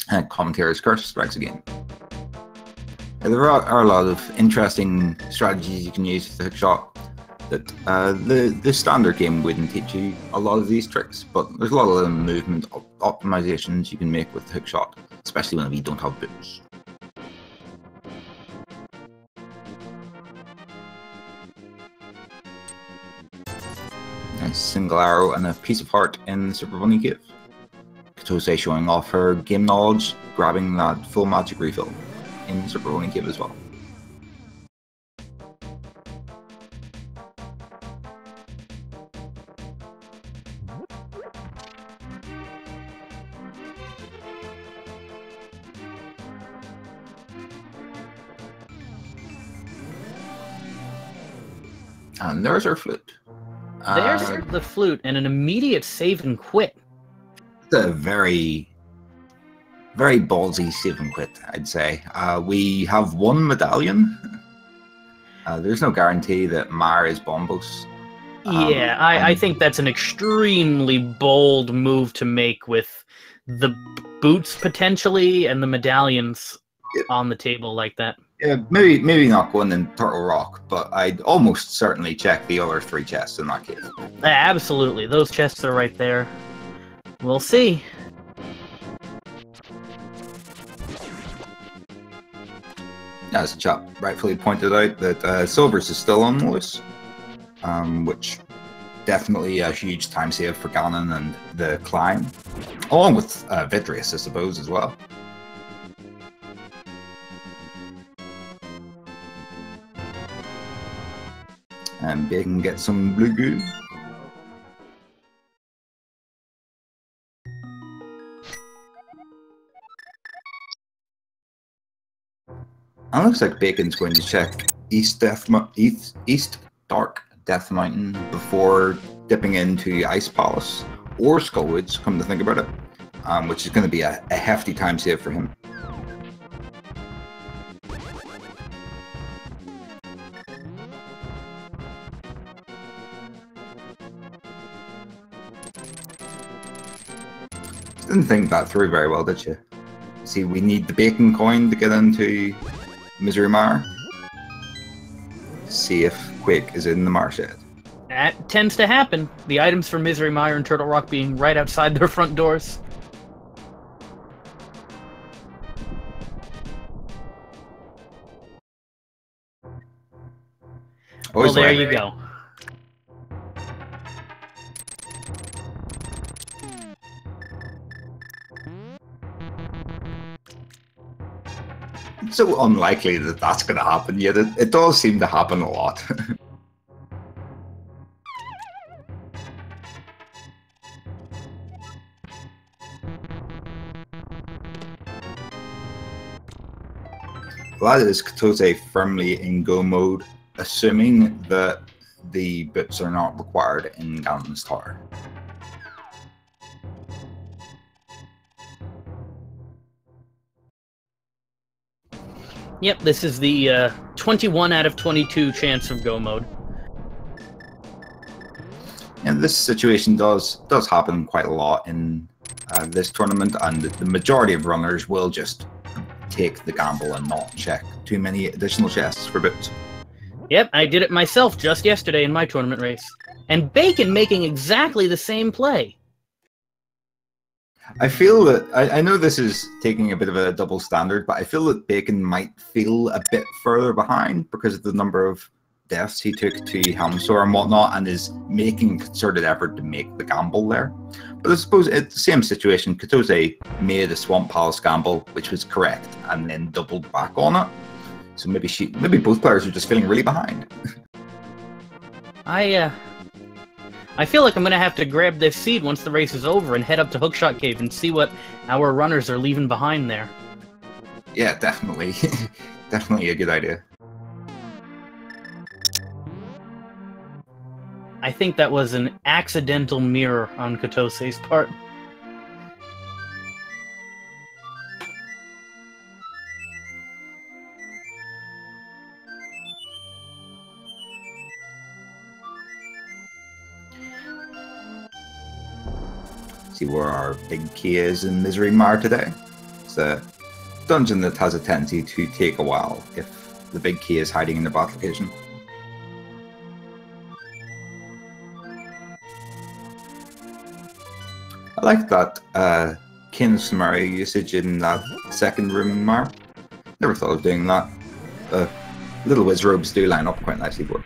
And Commentator's Curse strikes again. There are a lot of interesting strategies you can use with the hookshot that the standard game wouldn't teach you a lot of these tricks, but there's a lot of movement optimizations you can make with the hookshot, especially when you don't have boots. A single arrow and a piece of heart in the Super Bunny Cave. Kotose showing off her game knowledge, grabbing that full magic refill in Super Bunny Cave as well. And there's our flute. There's the flute and an immediate save and quit. It's a very ballsy save and quit, I'd say. We have one medallion. There's no guarantee that Mar is Bombos. Yeah, I think that's an extremely bold move to make with the boots potentially and the medallions on the table like that. Yeah, maybe not going in Turtle Rock, but I'd almost certainly check the other 3 chests in that case. Absolutely, those chests are right there. We'll see. As Chap rightfully pointed out, that Silvers is still on the loose, which definitely a huge time save for Ganon and the climb, along with Vitreous, I suppose, as well. And Bacon get some blue goo. And looks like Bacon's going to check East Dark Death Mountain before dipping into Ice Palace or Skullwoods, come to think about it, which is going to be a hefty time save for him. Didn't think that through very well, did you? See, we need the Bacon coin to get into Misery Mire. See if Quake is in the Marshed. That tends to happen. The items for Misery Mire and Turtle Rock being right outside their front doors. Well, there you go. It's so unlikely that that's going to happen, yet it does seem to happen a lot. Well, that is Kotose firmly in go mode, assuming that the boots are not required in Ganon's Tower. Yep, this is the 21 out of 22 chance of go mode. And this situation does happen quite a lot in this tournament, and the majority of runners will just take the gamble and not check too many additional chests for boots. Yep, I did it myself just yesterday in my tournament race. And Bacon making exactly the same play. I feel that, I know this is taking a bit of a double standard, but I feel that Bacon might feel a bit further behind because of the number of deaths he took to Helmsor and whatnot, and is making a concerted effort to make the gamble there. But I suppose it's the same situation. Kotose made a Swamp Palace gamble, which was correct, and then doubled back on it. So maybe both players are just feeling really behind. I feel like I'm going to have to grab this seed once the race is over and head up to Hookshot Cave and see what our runners are leaving behind there. Yeah, definitely. Definitely a good idea. I think that was an accidental mirror on Kotose's part. See where our big key is in Misery Mire today. It's a dungeon that has a tendency to take a while if the big key is hiding in the battle location. I like that Kin Samaria usage in that second room in Mire. Never thought of doing that. Little Wiz robes do line up quite nicely for it.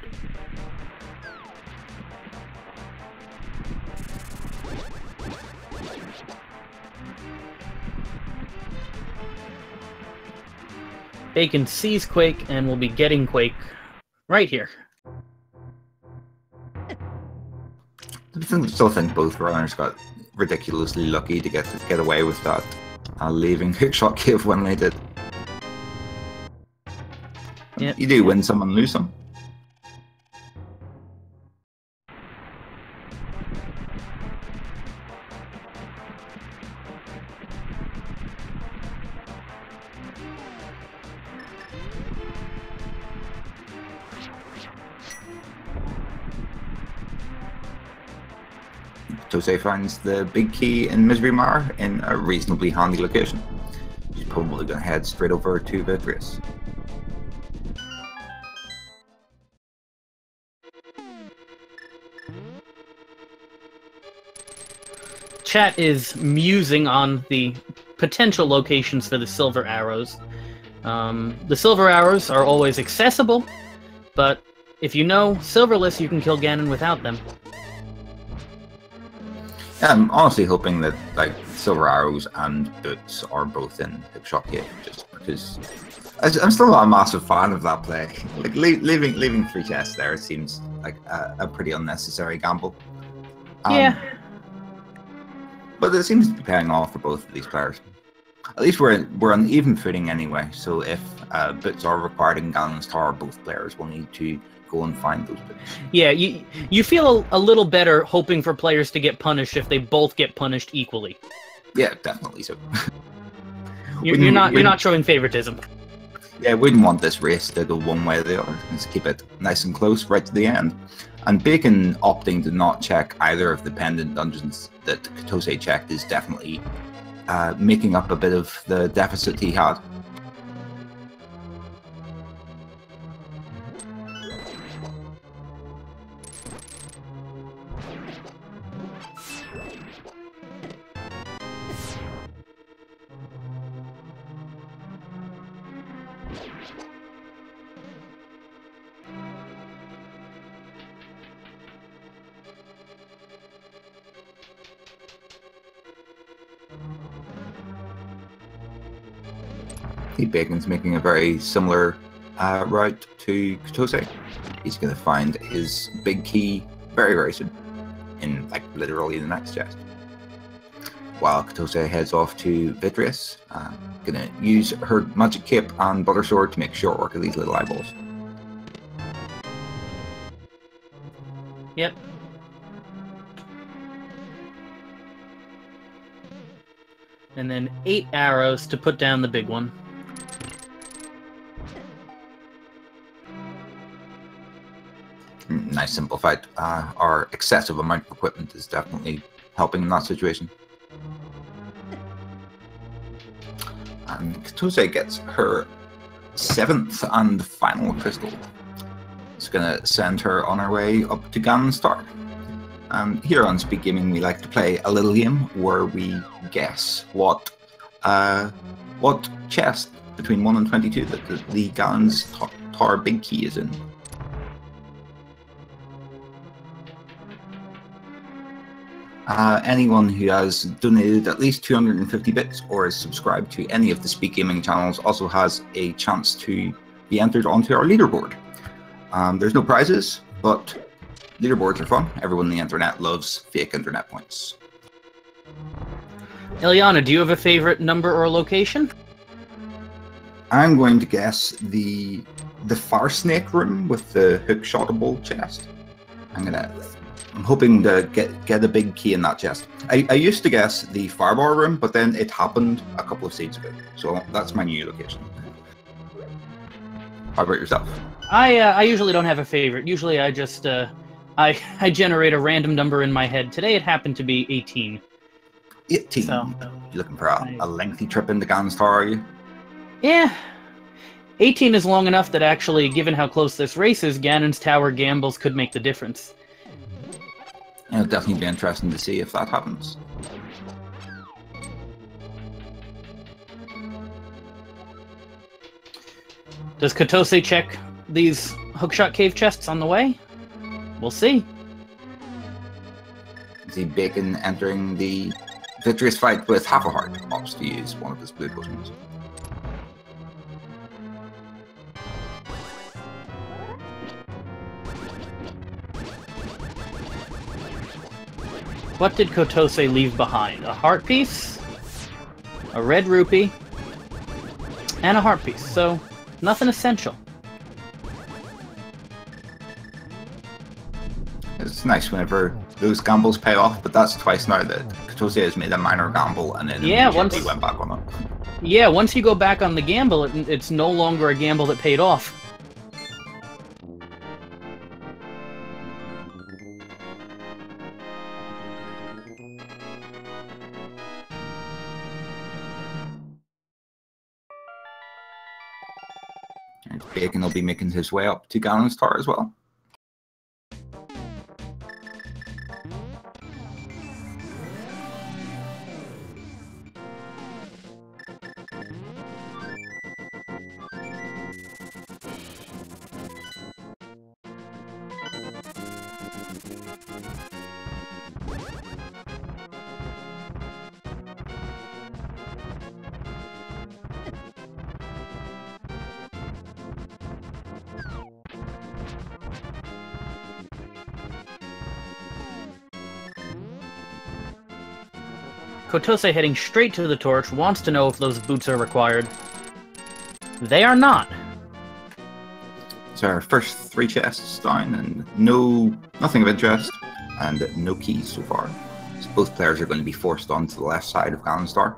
Bacon sees Quake and will be getting Quake right here. I still think both runners got ridiculously lucky to get away with that, leaving Hookshot Cave when they did. Yep. You do win some and lose some. Kotose finds the big key in Misery Mire in a reasonably handy location. He's probably going to head straight over to Vitreous. Chat is musing on the potential locations for the silver arrows. The silver arrows are always accessible, but if you know Silverless, you can kill Ganon without them. Yeah, I'm honestly hoping that silver arrows and boots are both in Hookshot Cave, just because I'm still not a massive fan of that play. Like leaving 3 chests there seems like a pretty unnecessary gamble. Yeah. But it seems to be paying off for both of these players. At least we're on even footing anyway. So if bits are required in Ganon's Tower, both players will need to go and find those bits. Yeah, you feel a little better hoping for players to get punished if they both get punished equally. Yeah, definitely so. You're not showing favoritism. Yeah, we wouldn't want this race to go one way or the other. Let's keep it nice and close right to the end. And Bacon opting to not check either of the pendant dungeons that Kotose checked is definitely making up a bit of the deficit he had. Bacon's making a very similar route to Kotose. He's going to find his big key very, very soon, in like literally the next chest. While Kotose heads off to Vitreous, going to use her magic cape and butter sword to make short work of these little eyeballs. Yep. And then 8 arrows to put down the big one. Nice simple fight. Our excessive amount of equipment is definitely helping in that situation. And Kotose gets her 7th and final crystal. It's going to send her on her way up to Ganon's Tower. Here on Speed Gaming, we like to play a little game where we guess what chest between 1 and 22 that the Ganon's Tower big key is in. Anyone who has donated at least 250 bits or is subscribed to any of the Speed Gaming channels also has a chance to be entered onto our leaderboard. There's no prizes, but leaderboards are fun. Everyone on the internet loves fake internet points. Ilyana, do you have a favorite number or location? I'm going to guess the Fire Snake room with the hook-shotable chest. I'm hoping to get a big key in that chest. I used to guess the Firebar room, but then it happened a couple of seeds ago. So that's my new location. How about yourself? I usually don't have a favorite. Usually I just I generate a random number in my head. Today it happened to be 18. 18. So, you looking for a lengthy trip into Ganon's Tower, are you? Yeah. 18 is long enough that actually, given how close this race is, Ganon's Tower gambles could make the difference. It'll definitely be interesting to see if that happens. Does Kotose check these hookshot cave chests on the way? We'll see. Is he Bacon entering the Vitreous fight with half a heart? Opts to use one of his blue potions. What did Kotose leave behind? A heart piece, a red rupee, and a heart piece. So, nothing essential. It's nice whenever those gambles pay off, but that's twice now that Kotose has made a minor gamble and then immediately went back on it. Yeah, once you go back on the gamble, it's no longer a gamble that paid off. And Bacon will be making his way up to Ganon's Tower as well. Kotose, heading straight to the torch, wants to know if those boots are required. They are not. So our first 3 chests down, and nothing of interest, and no keys so far. So both players are going to be forced onto the left side of Ganonstar.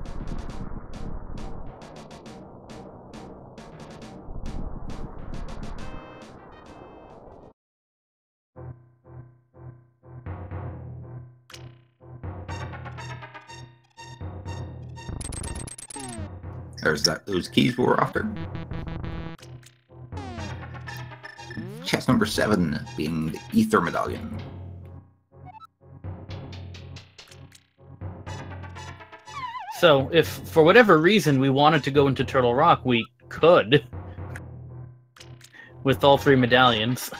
There's those keys we were after. Chest number 7 being the Ether Medallion. So, if for whatever reason we wanted to go into Turtle Rock, we could. With all 3 medallions.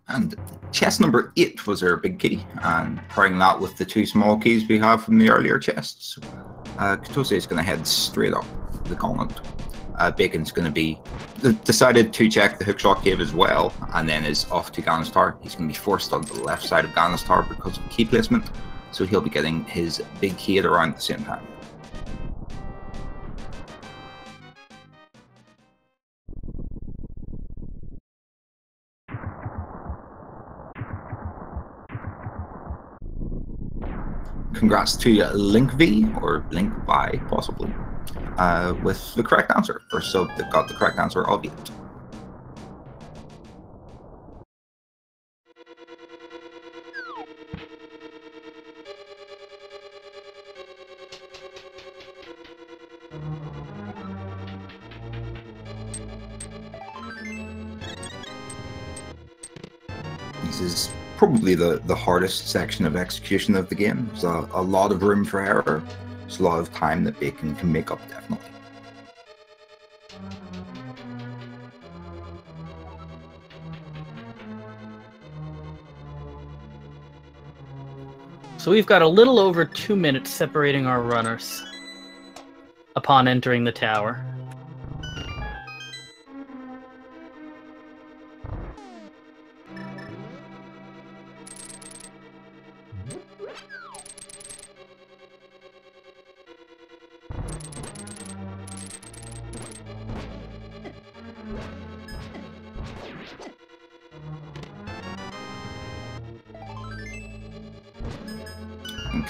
And chest number 8 was our big key, and pairing that with the 2 small keys we have from the earlier chests, Kotose is going to head straight up the gauntlet. Bacon's going to be decided to check the hookshot cave as well, and then is off to Ganonstar. He's going to be forced onto the left side of Ganonstar because of key placement, so he'll be getting his big key at around the same time. Congrats to Link V, or Link Y, possibly, with the correct answer, or so they've got the correct answer of 8. This is probably the hardest section of execution of the game. There's a lot of room for error. There's a lot of time that Bacon can make up, definitely. So we've got a little over 2 minutes separating our runners upon entering the tower.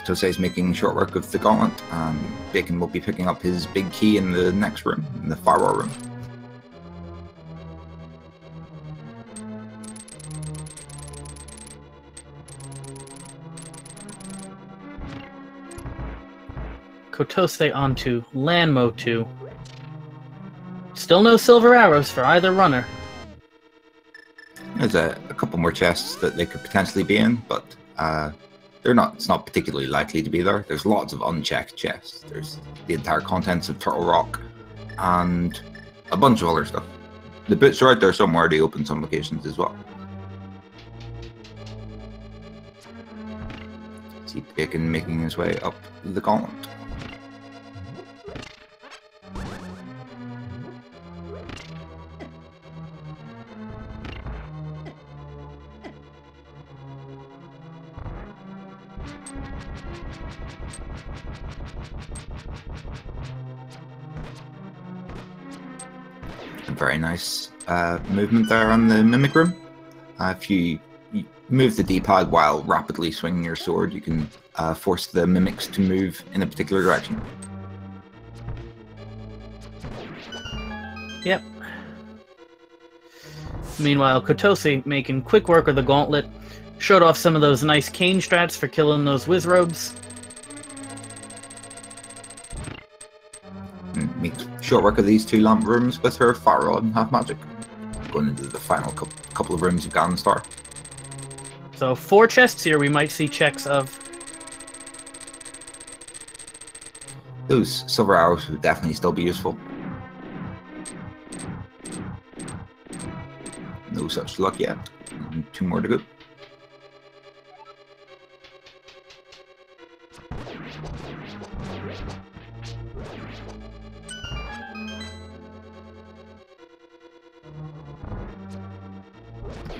Kotose is making short work of the gauntlet, and Bacon will be picking up his big key in the next room, in the firewall room. Kotose onto Lanmo 2. Still no silver arrows for either runner. There's a couple more chests that they could potentially be in, but it's not particularly likely to be there. There's lots of unchecked chests. There's the entire contents of Turtle Rock and a bunch of other stuff. The bits are out there somewhere to open some locations as well. See Bacon making his way up the gauntlet. Very nice movement there on the Mimic Room. If you move the D-pad while rapidly swinging your sword, you can force the Mimics to move in a particular direction. Yep. Meanwhile, Kotose, making quick work of the gauntlet, showed off some of those nice cane strats for killing those Wizrobes. Makes short work of these 2 lamp rooms with her Fire Rod and Half Magic. Going into the final couple of rooms of Ganonstar. So 4 chests here we might see checks of. Those silver arrows would definitely still be useful. No such luck yet. 2 more to go.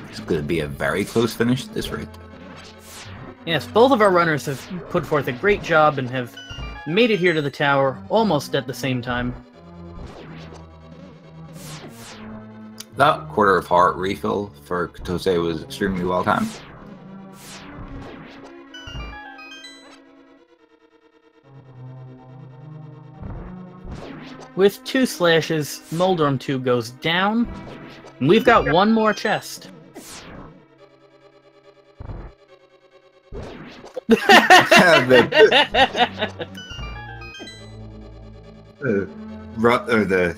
It's going to be a very close finish at this rate. Yes, both of our runners have put forth a great job and have made it here to the tower almost at the same time. That quarter of heart refill for Kotose was extremely well timed. With 2 slashes, Moldorm 2 goes down, and we've got one more chest. The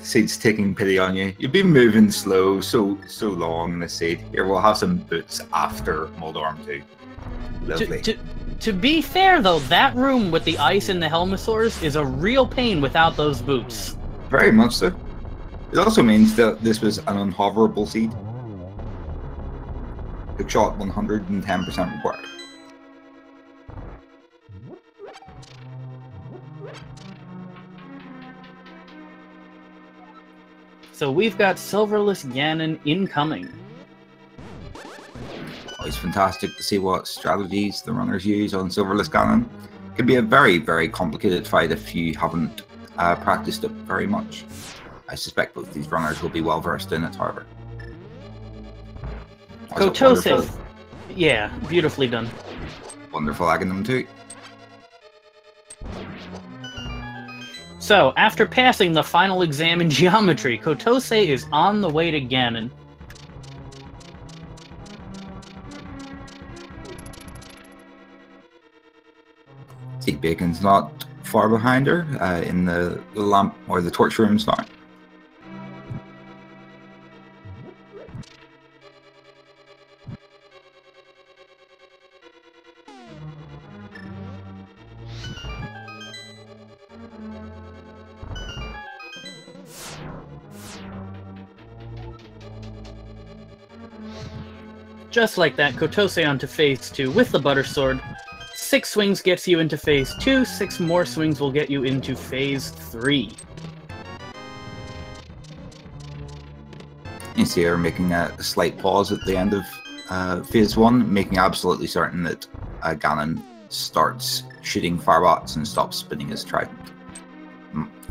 seed's taking pity on you. You've been moving slow so long in the seed. Here, we'll have some boots after Moldorm 2. Lovely. To be fair, though, that room with the ice and the Helmosaurs is a real pain without those boots. Very much so. It also means that this was an unhoverable seed. Hook shot 110% required. So we've got Silverless Ganon incoming. Always fantastic to see what strategies the runners use on Silverless Ganon. It can be a very, very complicated fight if you haven't practiced it very much. I suspect both these runners will be well versed in it, however. Kotose. Yeah, beautifully done. Wonderful Aghanim too. So, after passing the final exam in geometry, Kotose is on the way to Ganon. See, Bacon's not far behind her in the lamp or the torch rooms now. Just like that, Kotose onto phase 2 with the Butter Sword. 6 swings gets you into phase 2, 6 more swings will get you into phase 3. You see her making a slight pause at the end of phase 1, making absolutely certain that Ganon starts shooting firebots and stops spinning his trident.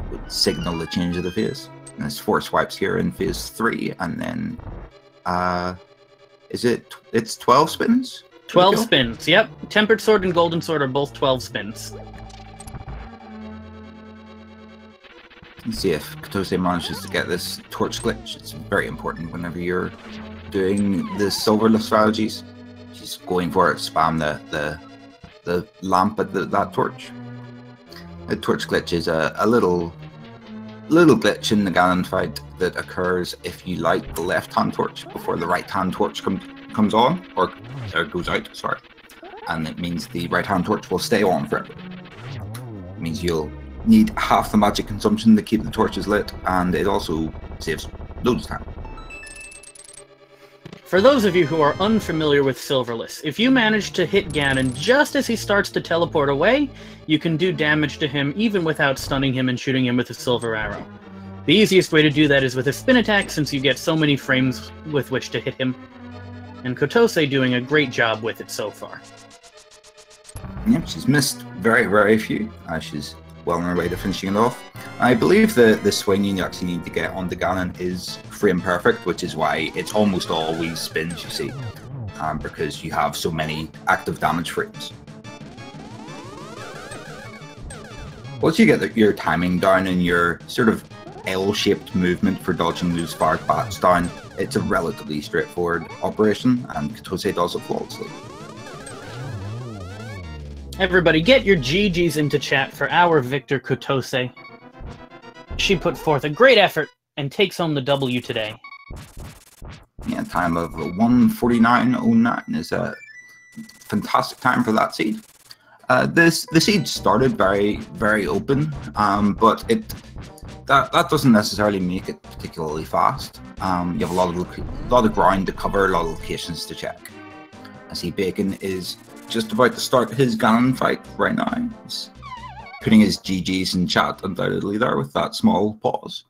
Would signal the change of the phase. And there's 4 swipes here in phase 3, and then it's 12 spins? 12 spins, yep. Tempered Sword and Golden Sword are both 12 spins. Let's see if Kotose manages to get this torch glitch. It's very important whenever you're doing the silverless strategies. She's going for it, spam the lamp at that torch. The torch glitch is a little glitch in the Ganon fight that occurs if you light the left-hand torch before the right-hand torch comes on, or goes out, sorry. And it means the right-hand torch will stay on forever. It means you'll need half the magic consumption to keep the torches lit, and it also saves loads of time. For those of you who are unfamiliar with Silverless, if you manage to hit Ganon just as he starts to teleport away, you can do damage to him even without stunning him and shooting him with a silver arrow. The easiest way to do that is with a spin attack, since you get so many frames with which to hit him. And Kotose doing a great job with it so far. Yep, she's missed very, very few. She's well on her way to finishing it off. I believe the swing you actually need to get onto Ganon is frame perfect, which is why it's almost always spins, you see, because you have so many active damage frames. Once you get your timing down and your sort of L-shaped movement for dodging those fired bats down, it's a relatively straightforward operation, and Kotose does it flawlessly. Everybody, get your GGs into chat for our Victor Kotose. She put forth a great effort and takes home the W today. Yeah, time of 1:49.09 is a fantastic time for that seed. The seed started very, very open, but that doesn't necessarily make it particularly fast. You have a lot of ground to cover, a lot of locations to check. I see Bacon is just about to start his Ganon fight right now. He's putting his GGs in chat undoubtedly there with that small pause.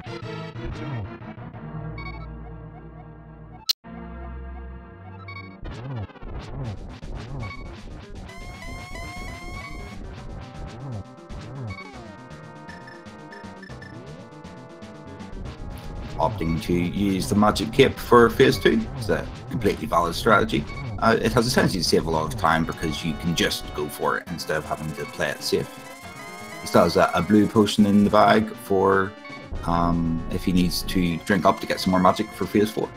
Opting to use the magic cape for phase 2 is a completely valid strategy. It has essentially to save a lot of time because you can just go for it instead of having to play it safe. He still has a blue potion in the bag for if he needs to drink up to get some more magic for phase 4.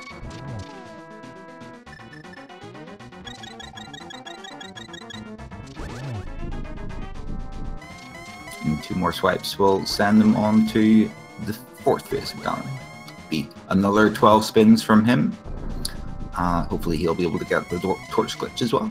And 2 more swipes will send him on to the 4th phase of Ganon. Be another 12 spins from him. Hopefully he'll be able to get the torch glitch as well.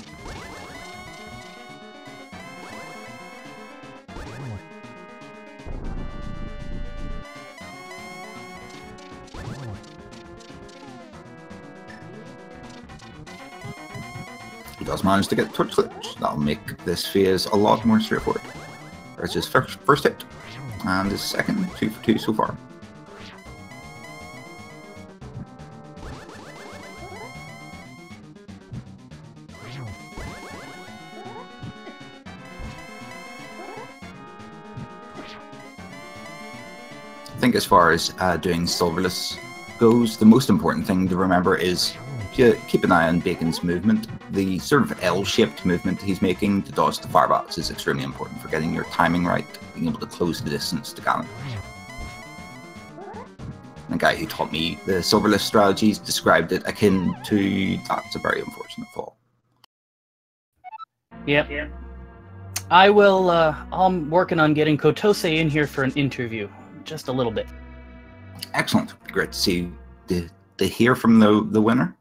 He does manage to get the torch glitch. That'll make this phase a lot more straightforward. There's his first hit, and his second, 2 for 2 so far. I think as far as doing Silverless goes, the most important thing to remember is to keep an eye on Bacon's movement. The sort of L-shaped movement he's making to dodge the fire bats is extremely important for getting your timing right, being able to close the distance to Ganon. The guy who taught me the Silverless strategies described it akin to that's a very unfortunate fall. Yep. I will, I'm working on getting Kotose in here for an interview. Just a little bit. Excellent. Great to see to hear from the winner.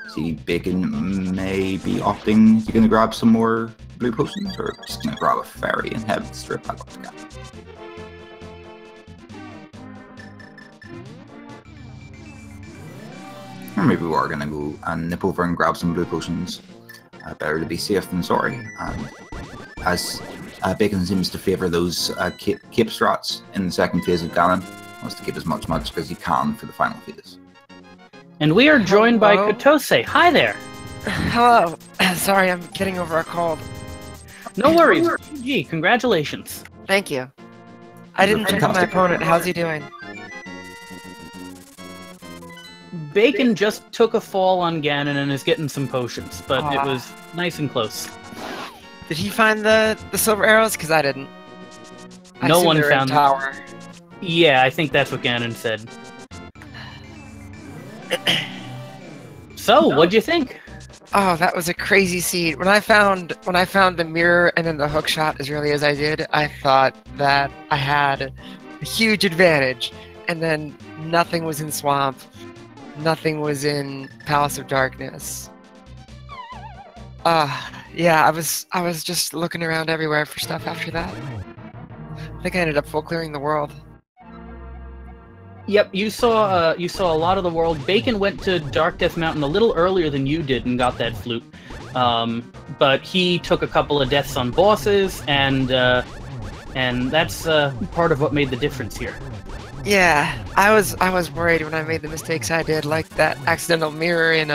See, Bacon may be opting. Is he going to grab some more blue potions, or just going to grab a fairy and head straight back up to Ganon? Or maybe we are going to go and nip over and grab some blue potions. Better to be safe than sorry. And as Bacon seems to favour those cape strats in the second phase of Ganon, wants to keep as much magic as he can for the final phase. And we are joined by Kotose. Hi there. Hello. Sorry, I'm getting over a cold. No worries. GG, congratulations. Thank you. I didn't check my opponent. How's he doing? Bacon just took a fall on Ganon and is getting some potions, but it was nice and close. Did he find the silver arrows? Because I didn't. No one found the tower. Yeah, I think that's what Ganon said. So, what'd you think? Oh, that was a crazy scene. When I found the mirror and then the hook shot as early as I did, I thought that I had a huge advantage. And then nothing was in Swamp. Nothing was in Palace of Darkness. Yeah, I was just looking around everywhere for stuff after that. I think I ended up full clearing the world. Yep, you saw a lot of the world. Bacon went to Dark Death Mountain a little earlier than you did and got that flute. But he took a couple of deaths on bosses, and that's part of what made the difference here. Yeah, I was worried when I made the mistakes I did, like that accidental mirror in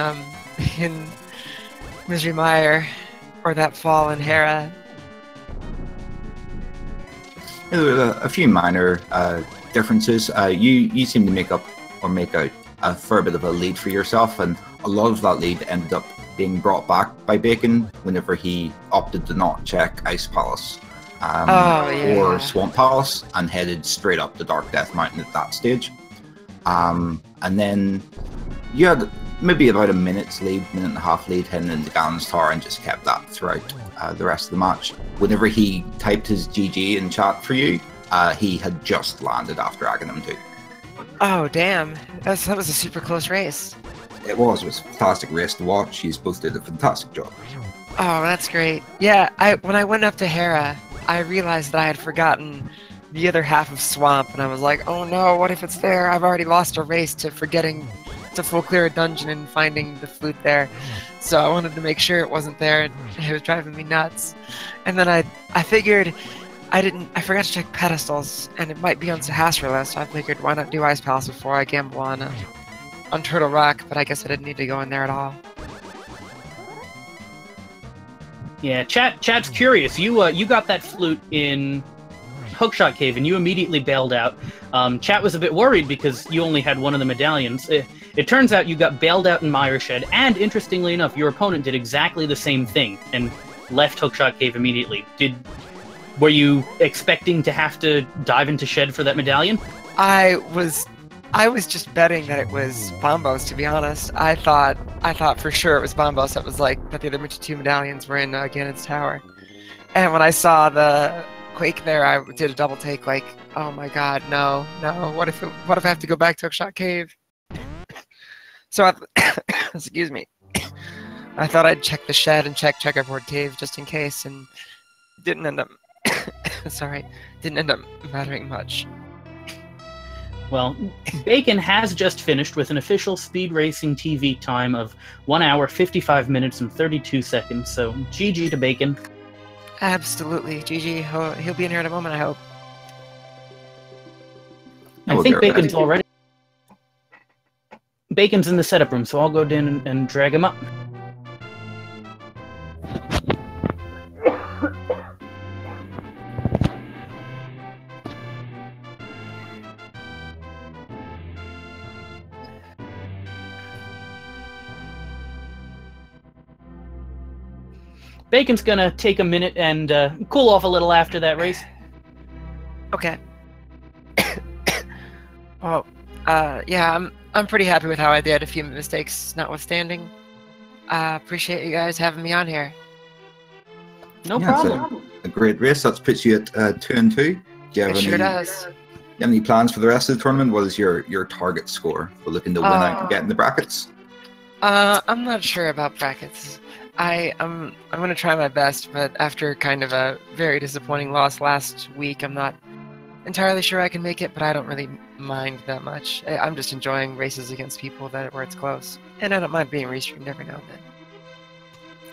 Misery Mire, or that fall in Hera. There were a few minor differences. You seem to make a fair bit of a lead for yourself, and a lot of that lead ended up being brought back by Bacon whenever he opted to not check Ice Palace or Swamp Palace and headed straight up to Dark Death Mountain at that stage. And then you had maybe about a minute and a half lead heading into Ganon's Tower and just kept that throughout the rest of the match. Whenever he typed his GG in chat for you, he had just landed after Aghanim 2. Oh, damn. That was a super close race. It was a fantastic race to watch. He's both did a fantastic job. Oh, that's great. Yeah, when I went up to Hera, I realized that I had forgotten the other half of Swamp, and I was like, oh no, what if it's there? I've already lost a race to forgetting to full clear a dungeon and finding the flute there. So I wanted to make sure it wasn't there, and it was driving me nuts. And then I figured I forgot to check pedestals, and it might be on Sahasrahla, so I figured why not do Ice Palace before I gamble on Turtle Rock, but I guess I didn't need to go in there at all. Yeah, chat's curious. You got that flute in Hookshot Cave, and you immediately bailed out. Chat was a bit worried because you only had one of the medallions. It turns out you got bailed out in Mire Shed, and interestingly enough, your opponent did exactly the same thing and left Hookshot Cave immediately. Were you expecting to have to dive into Shed for that medallion? I was just betting that it was Bombos, to be honest. I thought for sure it was Bombos that was like that the other two medallions were in Ganon's tower. And when I saw the Quake there, I did a double take, like, oh my god, no, what if I have to go back to Hookshot Cave? So excuse me. I thought I'd check the Shed and check Checkerboard Cave just in case, and didn't end up didn't end up mattering much. Well, Bacon has just finished with an official speed racing TV time of 1 hour, 55 minutes, and 32 seconds, so GG to Bacon. Absolutely, GG. He'll be in here in a moment, I hope. I think Bacon's already... Bacon's in the setup room, so I'll go down and drag him up. Bacon's gonna take a minute and cool off a little after that race. Okay. Well, yeah, I'm pretty happy with how I did. A few mistakes notwithstanding. Appreciate you guys having me on here. No problem. A great race. That puts you at 2-2. Do you have Sure does. Any plans for the rest of the tournament? What is your target score for looking to win out and get in the brackets? I'm not sure about brackets. I'm gonna try my best, but after kind of a very disappointing loss last week, I'm not entirely sure I can make it, but I don't really mind that much. I'm just enjoying races against people where it's close, and I don't mind being restreamed every now and then.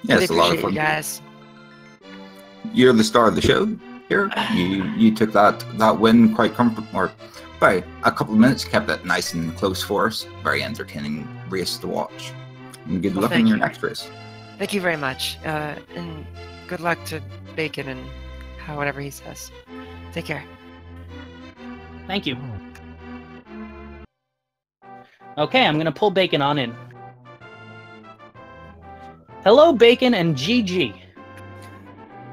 Yeah, it's a lot of fun. You guys. You're the star of the show here. You took that win quite comfortable, or by a couple of minutes, kept it nice and close for us. Very entertaining race to watch. And good luck in your next race. Thank you very much, and good luck to Bacon and whatever he says. Take care. Thank you. Okay, I'm going to pull Bacon on in. Hello, Bacon and GG.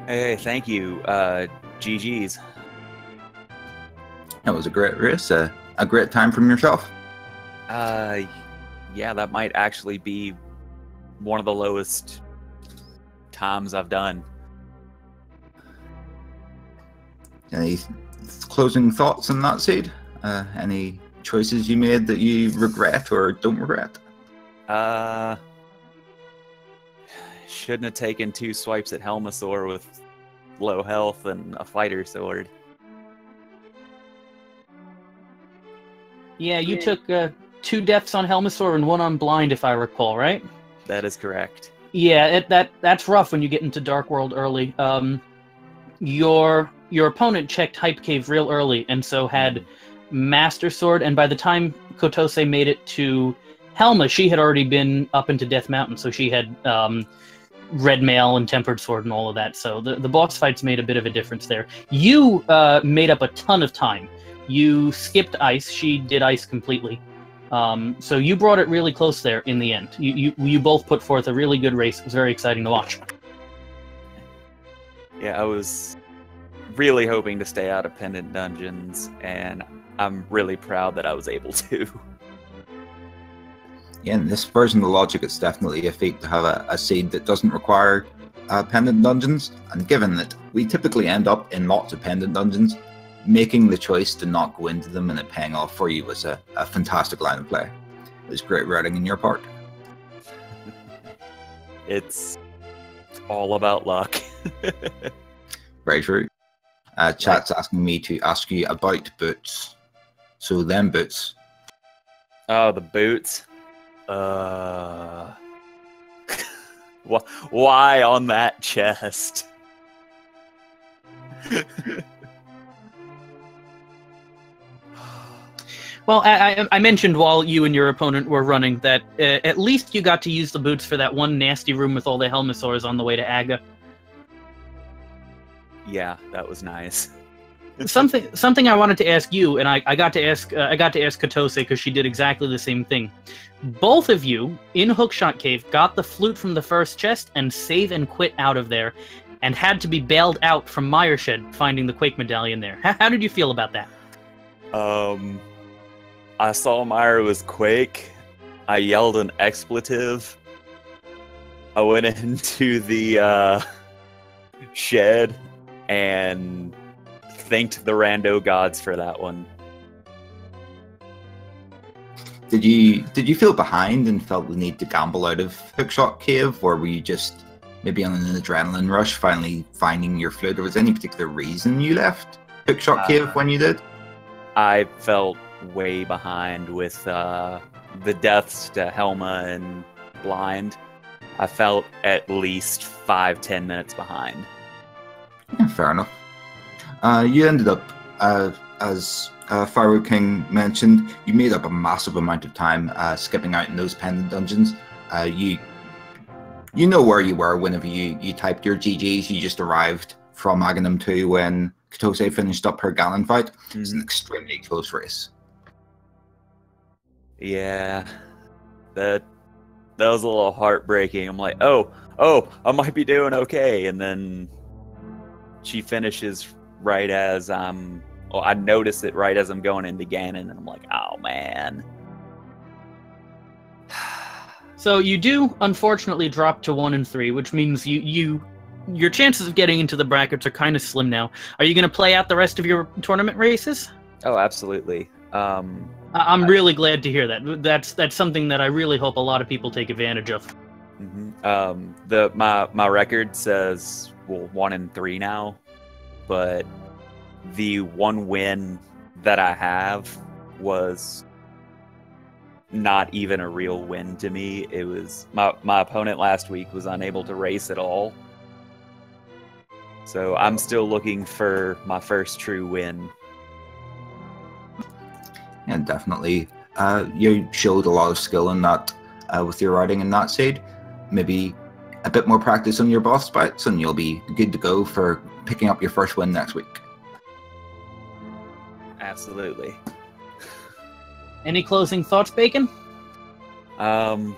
Hey, thank you. GG's. That was a great race. A great time from yourself. Yeah, that might actually be one of the lowest times I've done. Any closing thoughts on that, Sid? Any choices you made that you regret or don't regret? Shouldn't have taken 2 swipes at Helmasaur with low health and a fighter sword. Yeah, you took 2 deaths on Helmasaur and 1 on Blind, if I recall, right? That is correct. Yeah, that's rough when you get into Dark World early. Your opponent checked Hype Cave real early, and so had Master Sword, and by the time Kotose made it to Helma, she had already been up into Death Mountain, so she had Red Mail and Tempered Sword and all of that, so the boss fights made a bit of a difference there. You made up a ton of time. You skipped Ice, she did Ice completely. So you brought it really close there in the end. You both put forth a really good race. It was very exciting to watch. Yeah, I was really hoping to stay out of Pendant Dungeons, and I'm really proud that I was able to. Yeah, in this version of the logic, it's definitely a feat to have a seed that doesn't require Pendant Dungeons, and given that we typically end up in lots of Pendant Dungeons, making the choice to not go into them and it paying off for you was a fantastic line of play. It was great writing on your part. It's all about luck. Very true. Chat's asking me to ask you about boots. So them boots. Oh, the boots. Why on that chest? Well, I mentioned while you and your opponent were running that at least you got to use the boots for that one nasty room with all the Helmasaurs on the way to Aga. Yeah, that was nice. Something I wanted to ask you, and I got to ask Kotose because she did exactly the same thing. Both of you in Hookshot Cave got the flute from the first chest and save and quit out of there, and had to be bailed out from Mireshed finding the Quake medallion there. How did you feel about that? I saw Myra was Quake. I yelled an expletive. I went into the shed and thanked the rando gods for that one. Did you feel behind and felt the need to gamble out of Hookshot Cave, or were you just maybe on an adrenaline rush finally finding your flute? Or was there any particular reason you left Hookshot Cave when you did? I felt way behind with the deaths to Helma and Blind. I felt at least 5-10 minutes behind. Yeah, fair enough. You ended up, as Firewood King mentioned, you made up a massive amount of time skipping out in those pendant dungeons. You know where you were whenever you typed your GGs. You just arrived from Aghanim 2 when Kotose finished up her Ganon fight. It was an extremely close race. Yeah, that was a little heartbreaking. I'm like, oh, I might be doing okay, and then she finishes right as I notice it right as I'm going into Ganon, and I'm like, oh man. So you do unfortunately drop to 1 and 3, which means your chances of getting into the brackets are kind of slim now. Are you going to play out the rest of your tournament races? Oh, absolutely. I'm really glad to hear that. That's something that I really hope a lot of people take advantage of. Mm-hmm. My record says 1 and 3 now, but the one win that I have was not even a real win to me. It was my opponent last week was unable to race at all, so I'm still looking for my first true win. Yeah, definitely. You showed a lot of skill in that with your riding in that seed. Maybe a bit more practice on your boss fights, and you'll be good to go for picking up your first win next week. Absolutely. Any closing thoughts, Bacon? Well,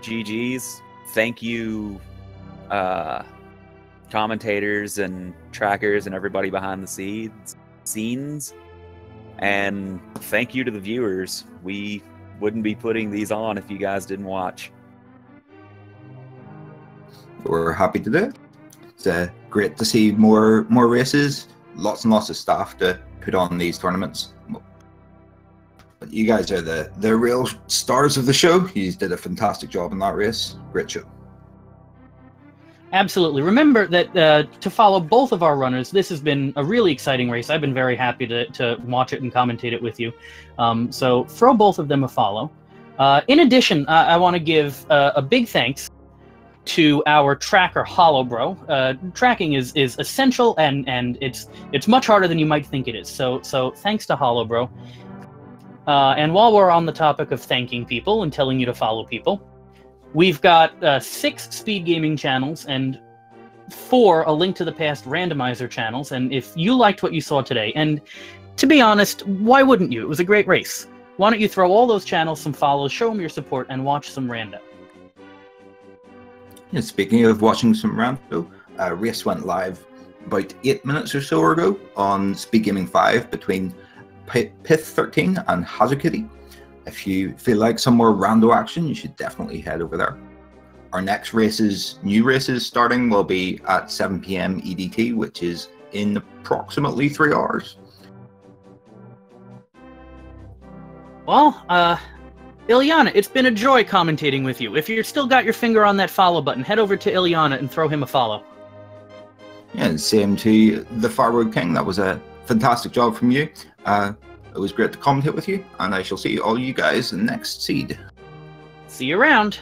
GG's. Thank you, commentators and trackers and everybody behind the scenes. And thank you to the viewers. We wouldn't be putting these on if you guys didn't watch. We're happy to do it. It's great to see more races, lots and lots of staff to put on these tournaments. But you guys are the real stars of the show. You did a fantastic job in that race. Great show. Absolutely. Remember that to follow both of our runners, this has been a really exciting race. I've been very happy to watch it and commentate it with you. So throw both of them a follow. In addition, I want to give a big thanks to our tracker, HollowBro. Tracking is essential, and it's much harder than you might think it is. So thanks to HollowBro. And while we're on the topic of thanking people and telling you to follow people, we've got 6 speed gaming channels and 4 A Link to the Past randomizer channels. And if you liked what you saw today, and to be honest, why wouldn't you? It was a great race. Why don't you throw all those channels some follows, show them your support, and watch some rando. Yeah, speaking of watching some rando, race went live about 8 minutes or so ago on Speed Gaming 5 between Pith 13 and Hazukitty. If you feel like some more rando action, you should definitely head over there. Our next new races starting will be at 7 PM EDT, which is in approximately 3 hours. Well, Ilyana, it's been a joy commentating with you. If you've still got your finger on that follow button, head over to Ilyana and throw him a follow. Yeah, and same to the Firewood King. That was a fantastic job from you. It was great to commentate with you, and I shall see all you guys in the next seed. See you around.